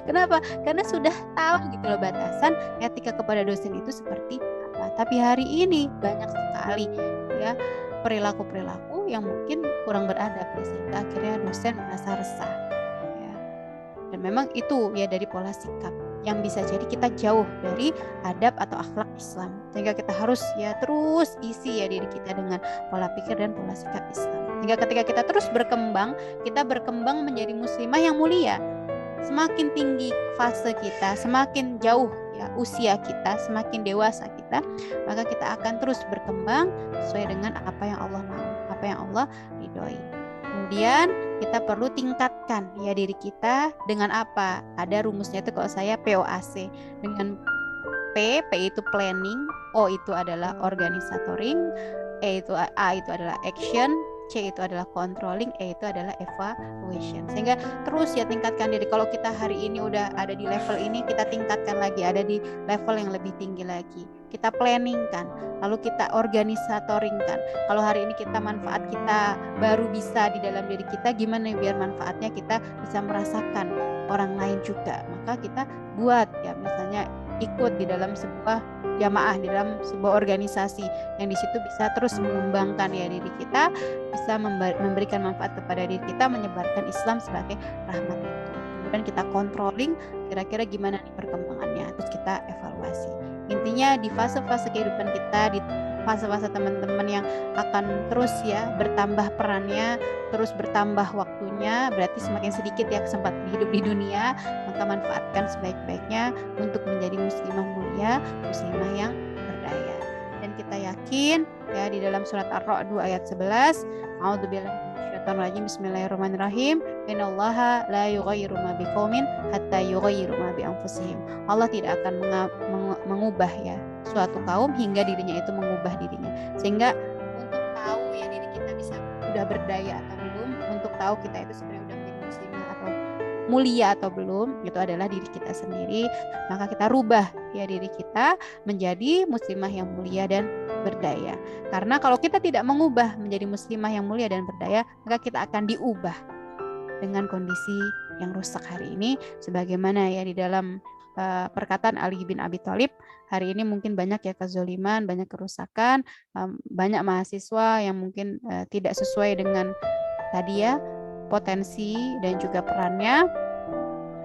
Kenapa? Karena sudah tahu gitu loh batasan etika kepada dosen itu seperti apa. Tapi hari ini banyak sekali ya perilaku-perilaku yang mungkin kurang beradab ya, sehingga akhirnya dosen merasa resah ya. Dan memang itu ya dari pola sikap yang bisa jadi kita jauh dari adab atau akhlak Islam, sehingga kita harus ya terus isi ya diri kita dengan pola pikir dan pola sikap Islam, sehingga ketika kita terus berkembang, kita berkembang menjadi muslimah yang mulia. Semakin tinggi fase kita, semakin jauh ya usia kita, semakin dewasa kita, maka kita akan terus berkembang sesuai dengan apa yang Allah mau, apa yang Allah ridhoi. Kemudian kita perlu tingkatkan ya diri kita dengan apa? Ada rumusnya itu kalau saya POAC. Dengan P itu planning, O itu adalah organisatoring, A itu adalah action, C itu adalah controlling, E itu adalah evaluation. Sehingga terus ya tingkatkan diri. Kalau kita hari ini udah ada di level ini, kita tingkatkan lagi, ada di level yang lebih tinggi lagi. Kita planning kan, lalu kita organisatoring kan. Kalau hari ini kita manfaat kita baru bisa di dalam diri kita, gimana biar manfaatnya kita bisa merasakan orang lain juga. Maka kita buat ya misalnya ikut di dalam sebuah jamaah, di dalam sebuah organisasi yang di situ bisa terus mengembangkan ya diri kita, bisa memberikan manfaat kepada diri kita, menyebarkan Islam sebagai rahmat itu. Kemudian kita controlling kira-kira gimana nih perkembangannya, terus kita evaluasi. Intinya di fase-fase kehidupan kita, di fase-fase teman-teman yang akan terus ya bertambah perannya, terus bertambah waktunya, berarti semakin sedikit ya kesempatan hidup di dunia, maka manfaatkan sebaik-baiknya untuk menjadi muslimah mulia, muslimah yang berdaya. Dan kita yakin ya di dalam surat Ar-Ra'd 2 ayat 11, A'udzubillahi minasyaitonir rajim, bismillahirrahmanirrahim, innallaha la yughayyiru ma biqaumin hatta yughayyiru ma bi anfusihim. Allah tidak akan mengubah ya suatu kaum hingga dirinya itu mengubah dirinya. Sehingga untuk tahu ya diri kita bisa sudah berdaya atau belum, untuk tahu kita itu sebenarnya sudah menjadi muslimah atau mulia atau belum, itu adalah diri kita sendiri. Maka kita rubah ya diri kita menjadi muslimah yang mulia dan berdaya. Karena kalau kita tidak mengubah menjadi muslimah yang mulia dan berdaya, maka kita akan diubah dengan kondisi yang rusak hari ini, sebagaimana ya di dalam perkataan Ali bin Abi Thalib, hari ini mungkin banyak ya kezoliman, banyak kerusakan, banyak mahasiswa yang mungkin tidak sesuai dengan tadi ya potensi dan juga perannya,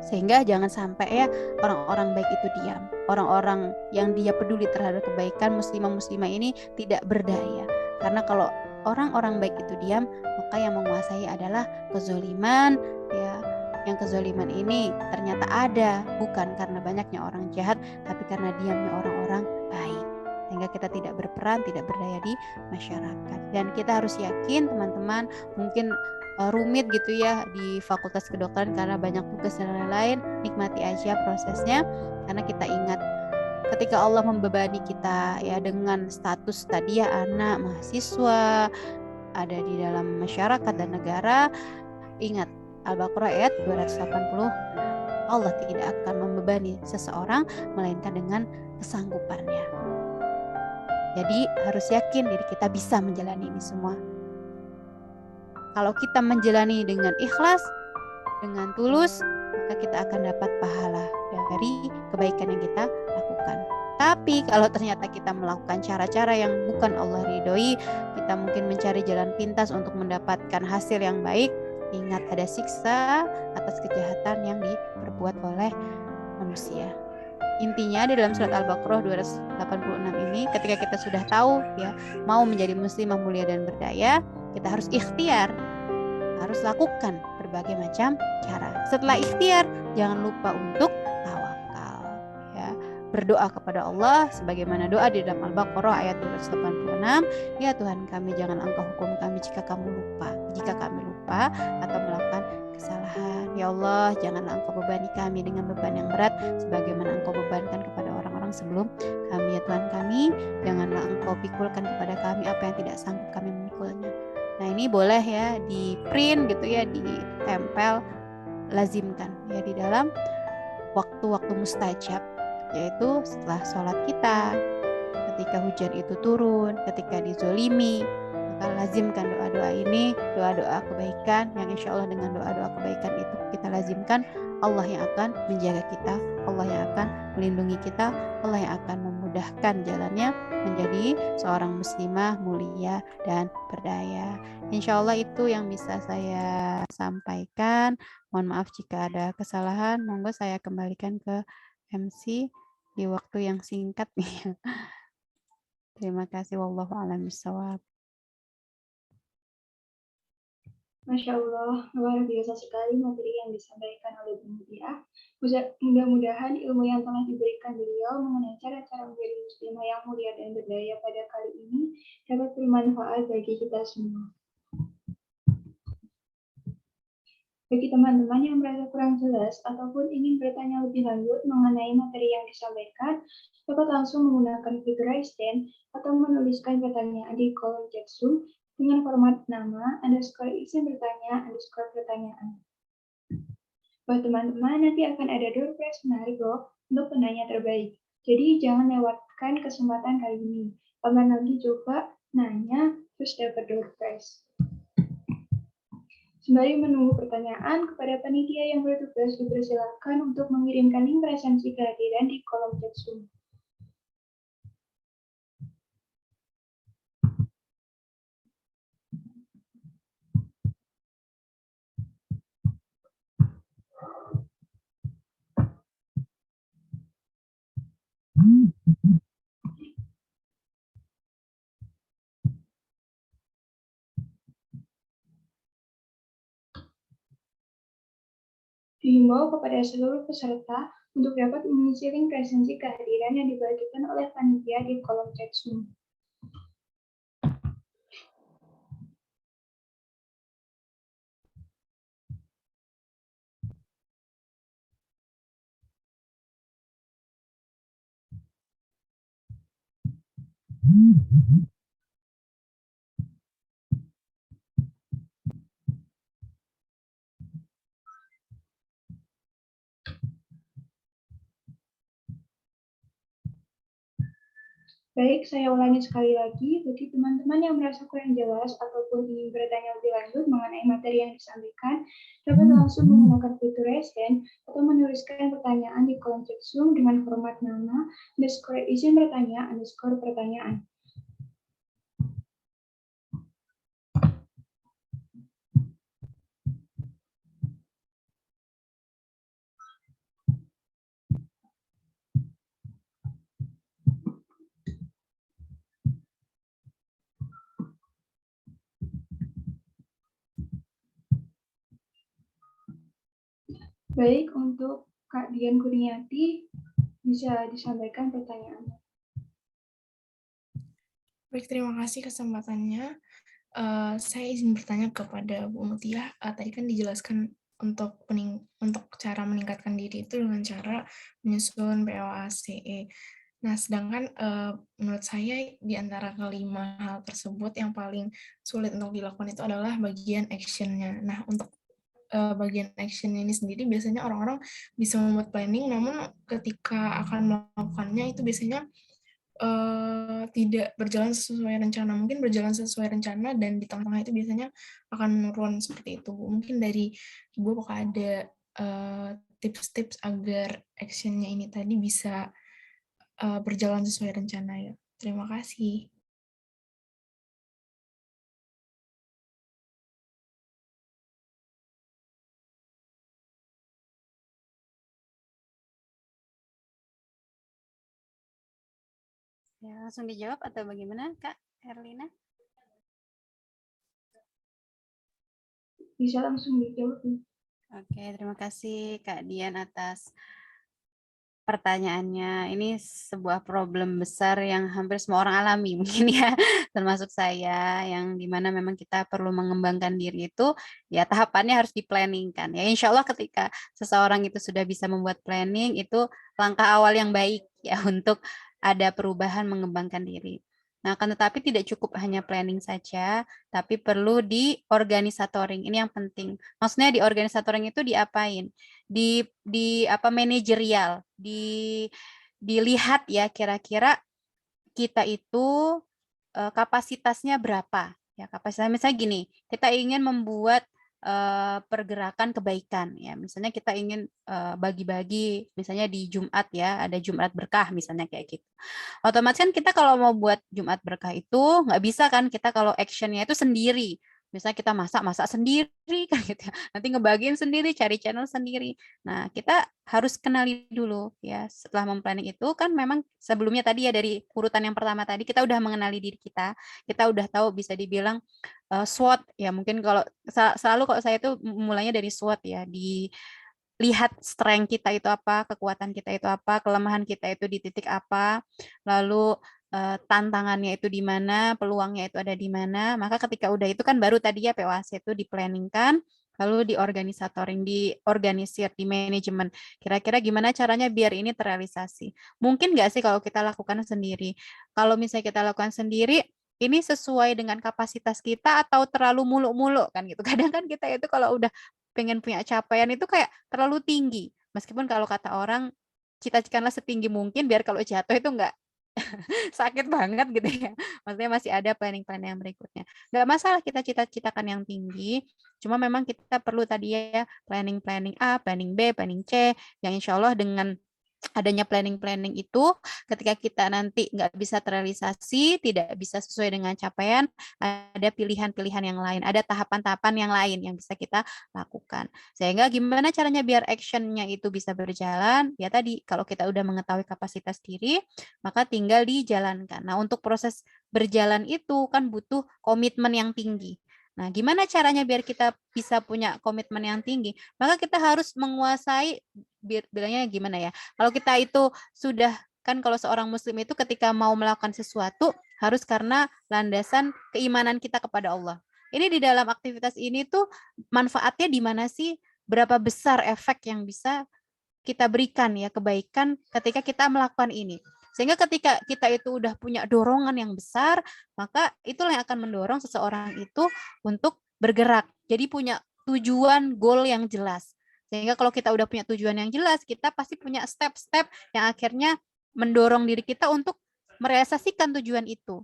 sehingga jangan sampai ya orang-orang baik itu diam, orang-orang yang dia peduli terhadap kebaikan muslimah-muslimah ini tidak berdaya. Karena kalau orang-orang baik itu diam, maka yang menguasai adalah kezoliman ya. Yang kezoliman ini ternyata ada bukan karena banyaknya orang jahat, tapi karena diamnya orang-orang baik, sehingga kita tidak berperan, tidak berdaya di masyarakat. Dan kita harus yakin teman-teman, mungkin rumit gitu ya di fakultas kedokteran karena banyak tugas dan lain-lain, nikmati aja prosesnya, karena kita ingat ketika Allah membebani kita ya dengan status tadi ya anak, mahasiswa, ada di dalam masyarakat dan negara, ingat Al-Baqarah ayat 280, Allah tidak akan membebani seseorang melainkan dengan kesanggupannya. Jadi harus yakin diri kita bisa menjalani ini semua. Kalau kita menjalani dengan ikhlas, dengan tulus, maka kita akan dapat pahala dari kebaikan yang kita lakukan. Tapi kalau ternyata kita melakukan cara-cara yang bukan Allah ridhoi, kita mungkin mencari jalan pintas untuk mendapatkan hasil yang baik, ingat ada siksa atas kejahatan yang diperbuat oleh manusia. Intinya di dalam surat Al-Baqarah 286 ini, ketika kita sudah tahu ya mau menjadi muslimah mulia dan berdaya, kita harus ikhtiar, harus lakukan berbagai macam cara. Setelah ikhtiar, jangan lupa untuk tawakal ya. Berdoa kepada Allah sebagaimana doa di dalam Al-Baqarah ayat 286, ya Tuhan kami, jangan Engkau hukum kami jika kami lupa atau melakukan kesalahan. Ya Allah, janganlah Engkau bebani kami dengan beban yang berat sebagaimana Engkau bebankan kepada orang-orang sebelum kami. Ya Tuhan kami, janganlah Engkau pikulkan kepada kami apa yang tidak sanggup kami memikulnya. Nah, ini boleh ya di print gitu ya, ditempel, lazimkan ya di dalam waktu-waktu mustajab, yaitu setelah sholat kita, ketika hujan itu turun, ketika dizolimi, maka lazimkan doa-doa ini, doa-doa kebaikan yang insya Allah dengan doa-doa kebaikan itu kita lazimkan, Allah yang akan menjaga kita, Allah yang akan melindungi kita, Allah yang akan memudahkan mudahkan jalannya menjadi seorang muslimah mulia dan berdaya. Insya Allah itu yang bisa saya sampaikan. Mohon maaf jika ada kesalahan. Monggo saya kembalikan ke MC di waktu yang singkat nih. Terima kasih. Wallahu a'lam bishawab. Masya Allah, luar biasa sekali materi yang disampaikan oleh Bu Mutia. Mudah-mudahan ilmu yang telah diberikan beliau mengenai cara-cara menjadi muslimah yang mulia dan berdaya pada kali ini dapat bermanfaat bagi kita semua. Bagi teman-teman yang merasa kurang jelas ataupun ingin bertanya lebih lanjut mengenai materi yang disampaikan, dapat langsung menggunakan fitur raise hand atau menuliskan pertanyaan di kolom chat Zoom dengan format nama, _izin bertanya, _pertanyaan. Buat teman-teman, nanti akan ada door prize menarik loh untuk penanya terbaik. Jadi jangan lewatkan kesempatan kali ini. Kapan lagi coba nanya, terus dapat door prize. Sembari menunggu pertanyaan, kepada panitia yang bertugas dipersilakan untuk mengirimkan link presensi kehadiran di kolom chat Zoom. Dihimbau kepada seluruh peserta untuk dapat mengisi link presensi kehadiran yang dibagikan oleh panitia di kolom chat Zoom. Baik, saya ulangi sekali lagi, bagi teman-teman yang merasa kurang jelas ataupun ingin bertanya lebih lanjut mengenai materi yang disampaikan, dapat langsung menggunakan fitur raise hand atau menuliskan pertanyaan di kolom chat Zoom dengan format nama, _izin bertanya, _pertanyaan. Baik, untuk Kak Dian Kurniati, bisa disampaikan pertanyaannya. Baik, terima kasih kesempatannya. Saya izin bertanya kepada Bu Mutia. Tadi kan dijelaskan untuk cara meningkatkan diri itu dengan cara menyusun POACE. Nah, sedangkan menurut saya di antara kelima hal tersebut yang paling sulit untuk dilakukan itu adalah bagian action-nya. Nah, untuk bagian action ini sendiri biasanya orang-orang bisa membuat planning, namun ketika akan melakukannya itu biasanya tidak berjalan sesuai rencana. Mungkin berjalan sesuai rencana dan di tengah-tengah itu biasanya akan menurun seperti itu. Mungkin dari Ibu apakah ada tips-tips agar action-nya ini tadi bisa berjalan sesuai rencana ya. Terima kasih. Ya, langsung dijawab atau bagaimana, Kak Herlina? Bisa langsung dijawab. Oke, terima kasih Kak Dian atas pertanyaannya. Ini sebuah problem besar yang hampir semua orang alami mungkin ya, termasuk saya, yang dimana memang kita perlu mengembangkan diri itu, ya tahapannya harus di-planningkan. Ya insya Allah ketika seseorang itu sudah bisa membuat planning, itu langkah awal yang baik ya untuk ada perubahan mengembangkan diri. Nah, akan tetapi tidak cukup hanya planning saja, tapi perlu di-organisatoring. Ini yang penting. Maksudnya di-organisatoring itu diapain? Di apa manajerial, dilihat ya kira-kira kita itu kapasitasnya berapa. Ya, kapasitas misalnya gini, kita ingin membuat pergerakan kebaikan ya. Misalnya kita ingin bagi-bagi, misalnya di Jumat ya, ada Jumat berkah misalnya kayak gitu. Otomatis kan kita kalau mau buat Jumat berkah itu nggak bisa kan kita kalau actionnya itu sendiri. Misalnya kita masak sendiri kan gitu ya. Nanti ngebagiin sendiri, cari channel sendiri. Nah, kita harus kenali dulu ya. Setelah memplanning itu kan memang sebelumnya tadi ya dari urutan yang pertama tadi kita udah mengenali diri kita. Kita udah tahu bisa dibilang SWOT ya. Mungkin kalau selalu kalau saya itu mulainya dari SWOT ya. Lihat strength kita itu apa, kekuatan kita itu apa, kelemahan kita itu di titik apa, lalu tantangannya itu di mana, peluangnya itu ada di mana. Maka ketika udah itu kan baru tadi ya POAC itu diplanningkan, lalu diorganisir, di manajemen. Kira-kira gimana caranya biar ini terrealisasi. Mungkin nggak sih kalau kita lakukan sendiri? Kalau misalnya kita lakukan sendiri, ini sesuai dengan kapasitas kita atau terlalu muluk-muluk kan gitu. Kadang kan kita itu kalau udah pengen punya capaian itu kayak terlalu tinggi. Meskipun kalau kata orang, cita-citakanlah setinggi mungkin biar kalau jatuh itu enggak sakit banget gitu ya. Maksudnya masih ada planning-planning yang berikutnya. Nggak masalah kita cita-citakan yang tinggi, cuma memang kita perlu tadi ya planning A, planning B, planning C, yang insya Allah dengan adanya planning itu ketika kita nanti nggak bisa terrealisasi, tidak bisa sesuai dengan capaian, ada pilihan-pilihan yang lain, ada tahapan-tahapan yang lain yang bisa kita lakukan. Sehingga gimana caranya biar actionnya itu bisa berjalan? Ya tadi, kalau kita udah mengetahui kapasitas diri, maka tinggal dijalankan. Nah, untuk proses berjalan itu kan butuh komitmen yang tinggi. Nah, gimana caranya biar kita bisa punya komitmen yang tinggi? Maka kita harus menguasai, bilangnya gimana ya? Kalau kita itu sudah, kan kalau seorang muslim itu ketika mau melakukan sesuatu, harus karena landasan keimanan kita kepada Allah. Ini di dalam aktivitas ini tuh manfaatnya di mana sih? Berapa besar efek yang bisa kita berikan ya, kebaikan ketika kita melakukan ini. Sehingga ketika kita itu udah punya dorongan yang besar, maka itulah yang akan mendorong seseorang itu untuk bergerak. Jadi punya tujuan, goal yang jelas. Sehingga kalau kita udah punya tujuan yang jelas, kita pasti punya step-step yang akhirnya mendorong diri kita untuk merealisasikan tujuan itu.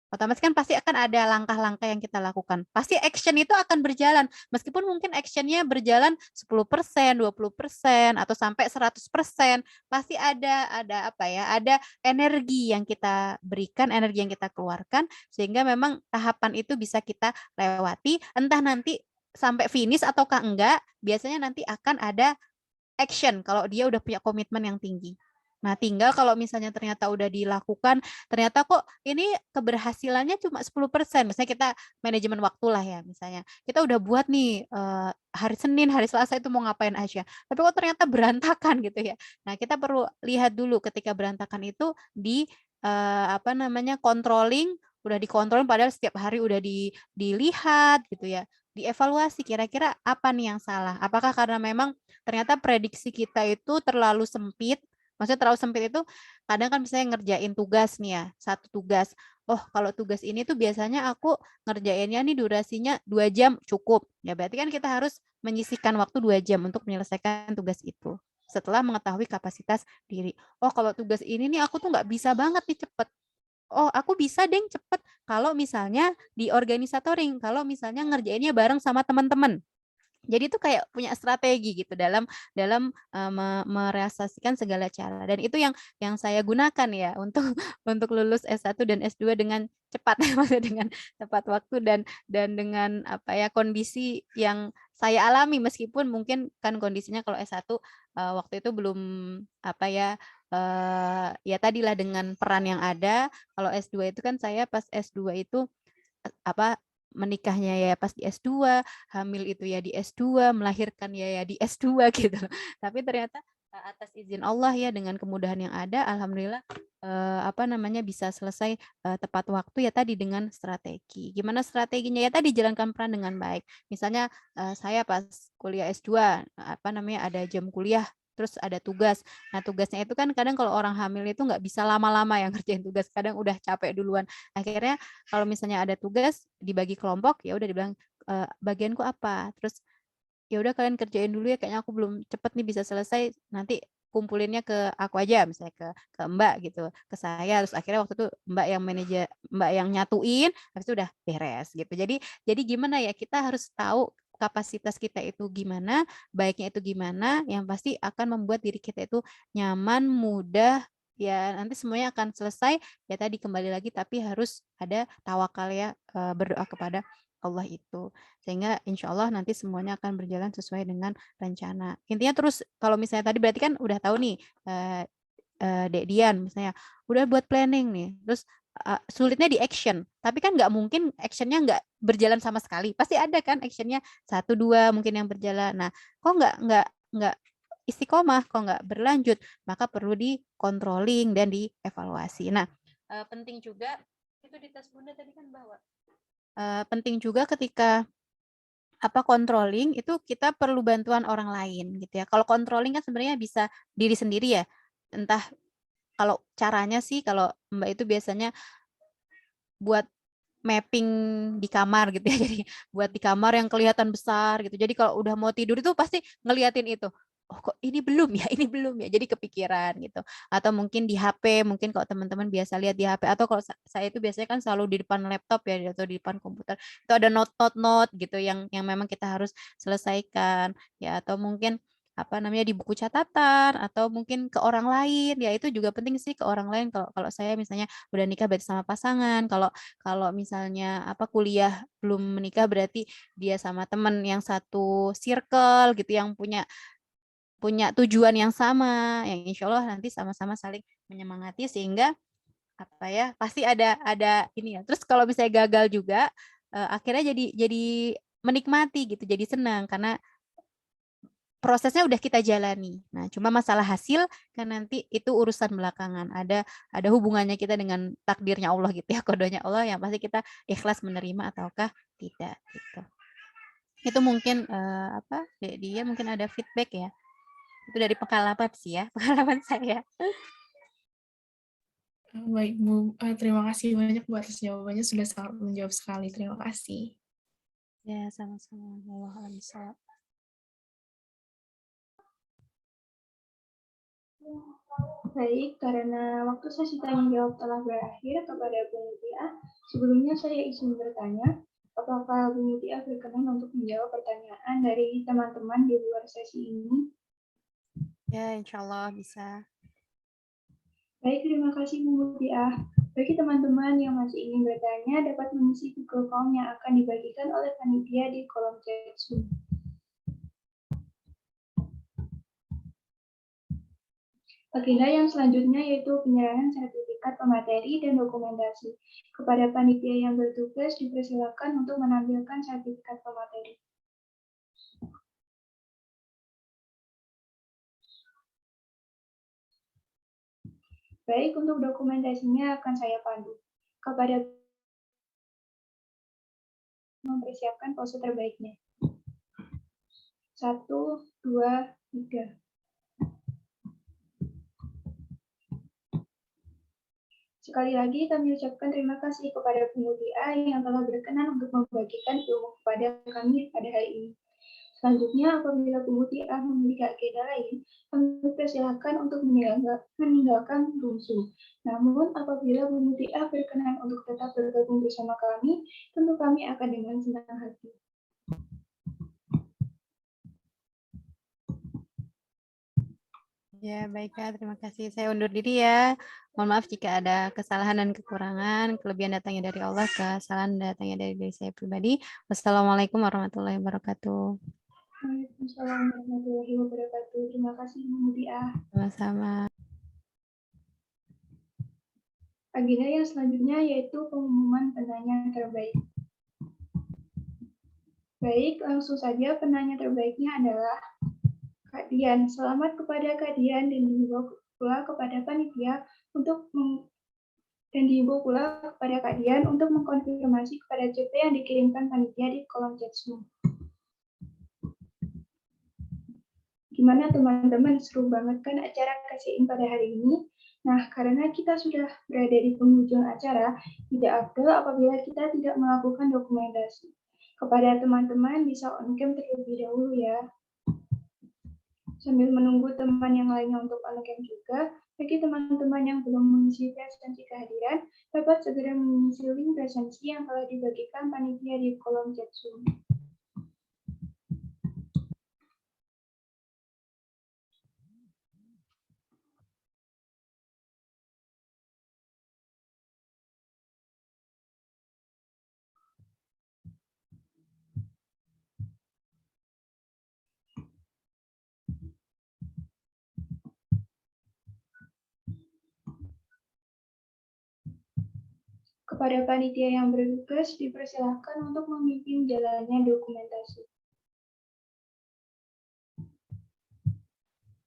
Otomatis kan pasti akan ada langkah-langkah yang kita lakukan. Pasti action itu akan berjalan. Meskipun mungkin actionnya berjalan 10%, 20%, atau sampai 100%. Pasti ada apa ya, ada energi yang kita berikan, energi yang kita keluarkan, sehingga memang tahapan itu bisa kita lewati. Entah nanti sampai finish ataukah enggak, biasanya nanti akan ada action kalau dia udah punya komitmen yang tinggi. Nah, tinggal kalau misalnya ternyata udah dilakukan, ternyata kok ini keberhasilannya cuma 10%. Misalnya kita manajemen waktu lah ya, misalnya. Kita udah buat nih hari Senin, hari Selasa itu mau ngapain aja. Tapi kok ternyata berantakan gitu ya. Nah, kita perlu lihat dulu ketika berantakan itu di controlling, udah dikontrol padahal setiap hari udah dilihat gitu ya. Dievaluasi kira-kira apa nih yang salah. Apakah karena memang ternyata prediksi kita itu terlalu sempit. Maksudnya terlalu sempit itu kadang kan misalnya ngerjain tugas nih ya, satu tugas. Oh, kalau tugas ini tuh biasanya aku ngerjainnya nih durasinya 2 jam cukup. Ya berarti kan kita harus menyisihkan waktu 2 jam untuk menyelesaikan tugas itu. Setelah mengetahui kapasitas diri. Oh, kalau tugas ini nih aku tuh nggak bisa banget nih cepet. Oh, aku bisa deng cepet kalau misalnya di organisatoring, kalau misalnya ngerjainnya bareng sama teman-teman. Jadi itu kayak punya strategi gitu dalam merealisasikan segala cara, dan itu yang saya gunakan ya untuk untuk lulus S1 dan S2 dengan cepat, maksudnya dengan tepat waktu dan dengan apa ya, kondisi yang saya alami, meskipun mungkin kan kondisinya kalau S1 waktu itu belum apa ya, ya tadilah dengan peran yang ada. Kalau S2 itu kan saya pas S2 itu menikahnya ya pas di S2, hamil itu ya di S2, melahirkan ya di S2 gitu. Tapi ternyata atas izin Allah ya, dengan kemudahan yang ada, alhamdulillah bisa selesai tepat waktu ya tadi dengan strategi. Gimana strateginya? Ya tadi jalankan peran dengan baik. Misalnya saya pas kuliah S2 ada jam kuliah, terus ada tugas. Nah, tugasnya itu kan kadang kalau orang hamil itu nggak bisa lama-lama yang ngerjain tugas, kadang udah capek duluan. Akhirnya kalau misalnya ada tugas dibagi kelompok, ya udah dibilang bagianku apa. Terus ya udah kalian kerjain dulu ya, kayaknya aku belum cepet nih bisa selesai, nanti kumpulinnya ke aku aja, misalnya ke Mbak gitu, ke saya. Terus akhirnya waktu itu Mbak yang nyatuin, habis itu udah beres gitu. Jadi gimana ya, kita harus tahu kapasitas kita itu gimana, baiknya itu gimana, yang pasti akan membuat diri kita itu nyaman, mudah, ya nanti semuanya akan selesai. Ya tadi kembali lagi, tapi harus ada tawakal ya, berdoa kepada Allah itu. Sehingga insya Allah nanti semuanya akan berjalan sesuai dengan rencana. Intinya terus kalau misalnya tadi berarti kan udah tahu nih, Dek Dian misalnya udah buat planning nih, terus sulitnya di action, tapi kan nggak mungkin actionnya nggak berjalan sama sekali, pasti ada kan actionnya 1-2 mungkin yang berjalan. Nah, kok nggak istiqomah, kok nggak berlanjut, maka perlu di controlling dan dievaluasi. Nah, penting juga itu di tas Bunda tadi kan bawa. Penting juga ketika controlling itu kita perlu bantuan orang lain gitu ya. Kalau controlling kan sebenarnya bisa diri sendiri ya. Entah kalau caranya sih kalau Mbak itu biasanya buat mapping di kamar gitu ya. Jadi buat di kamar yang kelihatan besar gitu. Jadi kalau udah mau tidur itu pasti ngeliatin itu. Oh kok ini belum ya, ini belum ya. Jadi kepikiran gitu. Atau mungkin di HP, mungkin kalau teman-teman biasa lihat di HP. Atau kalau saya itu biasanya kan selalu di depan laptop ya, atau di depan komputer. Itu ada note-note gitu yang memang kita harus selesaikan. Ya atau mungkin di buku catatan atau mungkin ke orang lain. Ya itu juga penting sih ke orang lain. Kalau saya misalnya udah nikah berarti sama pasangan. Kalau misalnya kuliah belum menikah berarti dia sama teman yang satu circle gitu yang punya tujuan yang sama, yang insya Allah nanti sama-sama saling menyemangati sehingga pasti ada ini ya. Terus kalau misalnya gagal juga akhirnya jadi menikmati gitu, jadi senang karena prosesnya udah kita jalani. Nah, cuma masalah hasil kan nanti itu urusan belakangan. Ada hubungannya kita dengan takdirnya Allah gitu ya, kodenya Allah yang pasti kita ikhlas menerima ataukah tidak gitu. Itu mungkin dia mungkin ada feedback ya. Itu dari pengalaman sih ya, pengalaman saya. Baik Bu, terima kasih banyak Bu atas jawabannya, sudah sangat menjawab sekali. Terima kasih. Ya, sama-sama. Wallahu a'lam. Baik, karena waktu sesi tanya jawab telah berakhir kepada Bu Mutia, sebelumnya saya izin bertanya, apakah Bu Mutia berkenan untuk menjawab pertanyaan dari teman-teman di luar sesi ini? Ya, insya Allah bisa. Baik, terima kasih Bu Mutia. Bagi teman-teman yang masih ingin bertanya, dapat mengisi Google Form yang akan dibagikan oleh panitia di kolom chat Zoom. Agenda yang selanjutnya yaitu penyerahan sertifikat pemateri dan dokumentasi. Kepada panitia yang bertugas dipersilakan untuk menampilkan sertifikat pemateri. Baik, untuk dokumentasinya akan saya pandu. Kepada mempersiapkan pose terbaiknya. 1, 2, 3. Sekali lagi kami ucapkan terima kasih kepada Bu Mutia yang telah berkenan untuk membagikan ilmu kepada kami pada hari ini. Selanjutnya, apabila Bu Mutia memiliki agenda lain, kami persilakan untuk meninggalkan room Zoom. Namun, apabila Bu Mutia berkenan untuk tetap bergabung bersama kami, tentu kami akan dengan senang hati. Ya, baiklah. Terima kasih. Saya undur diri ya. Mohon maaf jika ada kesalahan dan kekurangan. Kelebihan datangnya dari Allah, kesalahan datangnya dari diri saya pribadi. Wassalamualaikum warahmatullahi wabarakatuh. Waalaikumsalam warahmatullahi wabarakatuh. Terima kasih, Bu Mutia. Sama-sama. Agenda yang selanjutnya yaitu pengumuman penanya terbaik. Baik, langsung saja penanya terbaiknya adalah Kak Dian. Selamat kepada Kak Dian dan dihimbau pula kepada panitia untuk kepada Kak Dian untuk mengkonfirmasi kepada CP yang dikirimkan panitia di kolom chat Zoom. Gimana teman-teman, seru banget kan acara KCIN pada hari ini? Nah, karena kita sudah berada di penghujung acara, tidak afdol apabila kita tidak melakukan dokumentasi. Kepada teman-teman bisa on-cam terlebih dahulu ya. Sambil menunggu teman yang lainnya untuk on-cam juga, bagi teman-teman yang belum mengisi presensi kehadiran, dapat segera mengisi link presensi yang telah dibagikan panitia di kolom chat Zoom. Kepada panitia yang bertugas dipersilakan untuk memimpin jalannya dokumentasi.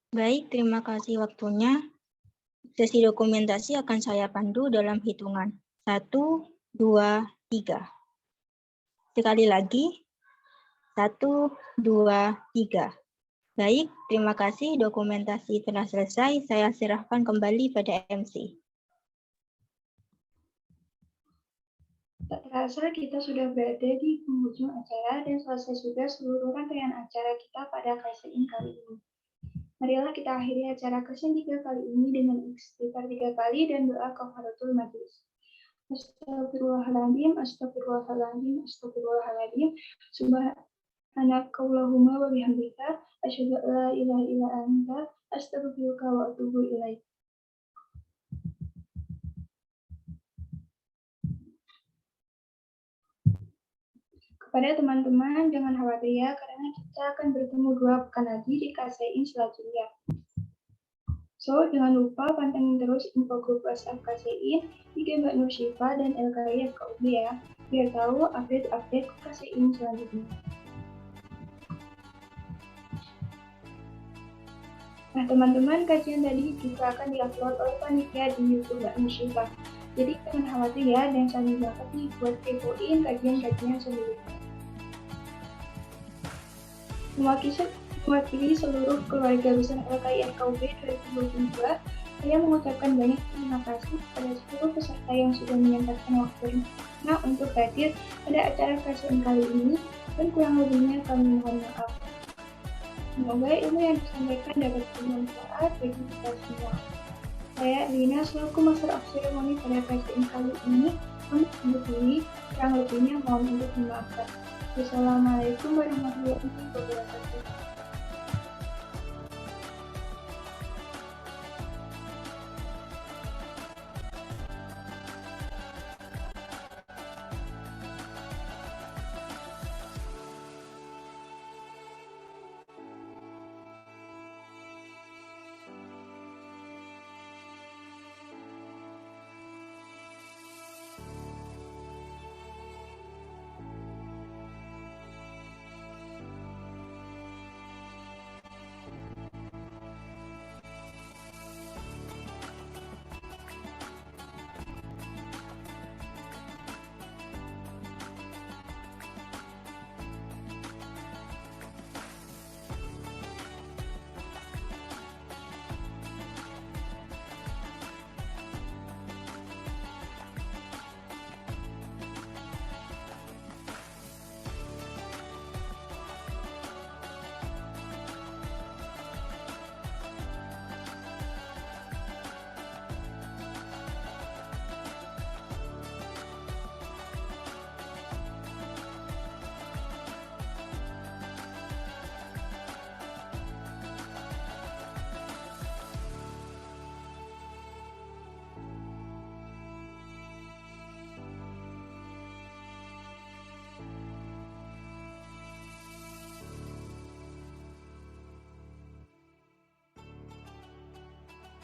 Baik, terima kasih waktunya. Sesi dokumentasi akan saya pandu dalam hitungan 1, 2, 3. Sekali lagi, 1, 2, 3. Baik, terima kasih. Dokumentasi telah selesai. Saya serahkan kembali pada MC. Tak terasa kita sudah berada di penghujung acara dan selesai sudah seluruh rangkaian acara kita pada KSN kali ini. Marilah kita akhiri acara KSN 3 kali ini dengan istighfar 3 kali dan doa kafaratul majlis. Astagfirullahaladzim, astagfirullahaladzim, astagfirullahaladzim. Subhanakallahumma wa bihamdika asyhadu an la ilaha illa anta astaghfiruka wa atubu ilaik. Kepada teman-teman, jangan khawatir ya, karena kita akan bertemu 2 pekan lagi di KSN selanjutnya. So, jangan lupa pantengin terus info grup WhatsApp KSN, IG Mbak Nur Syifa dan LKI FKUB ya, biar tahu update-update KSN selanjutnya. Nah, teman-teman, kajian tadi juga akan diupload oleh panitia di YouTube Mbak Nur Syifa. Jadi, jangan khawatir ya, dan sambil banget nih buat kepoin kajian-kajian sebelumnya. Mewakili seluruh keluarga besar LKI FKUB 2022, saya mengucapkan banyak terima kasih kepada seluruh peserta yang sudah menyempatkan waktunya untuk hadir pada acara KSN kali ini, dan kurang lebihnya kami mohon maaf. Semoga ilmu yang disampaikan dapat bermanfaat bagi kita semua. Saya Lina selaku Master of Ceremony pada KSN kali ini untuk diri, kurang lebihnya mohon untuk dimaafkan. Wassalamualaikum warahmatullahi wabarakatuh.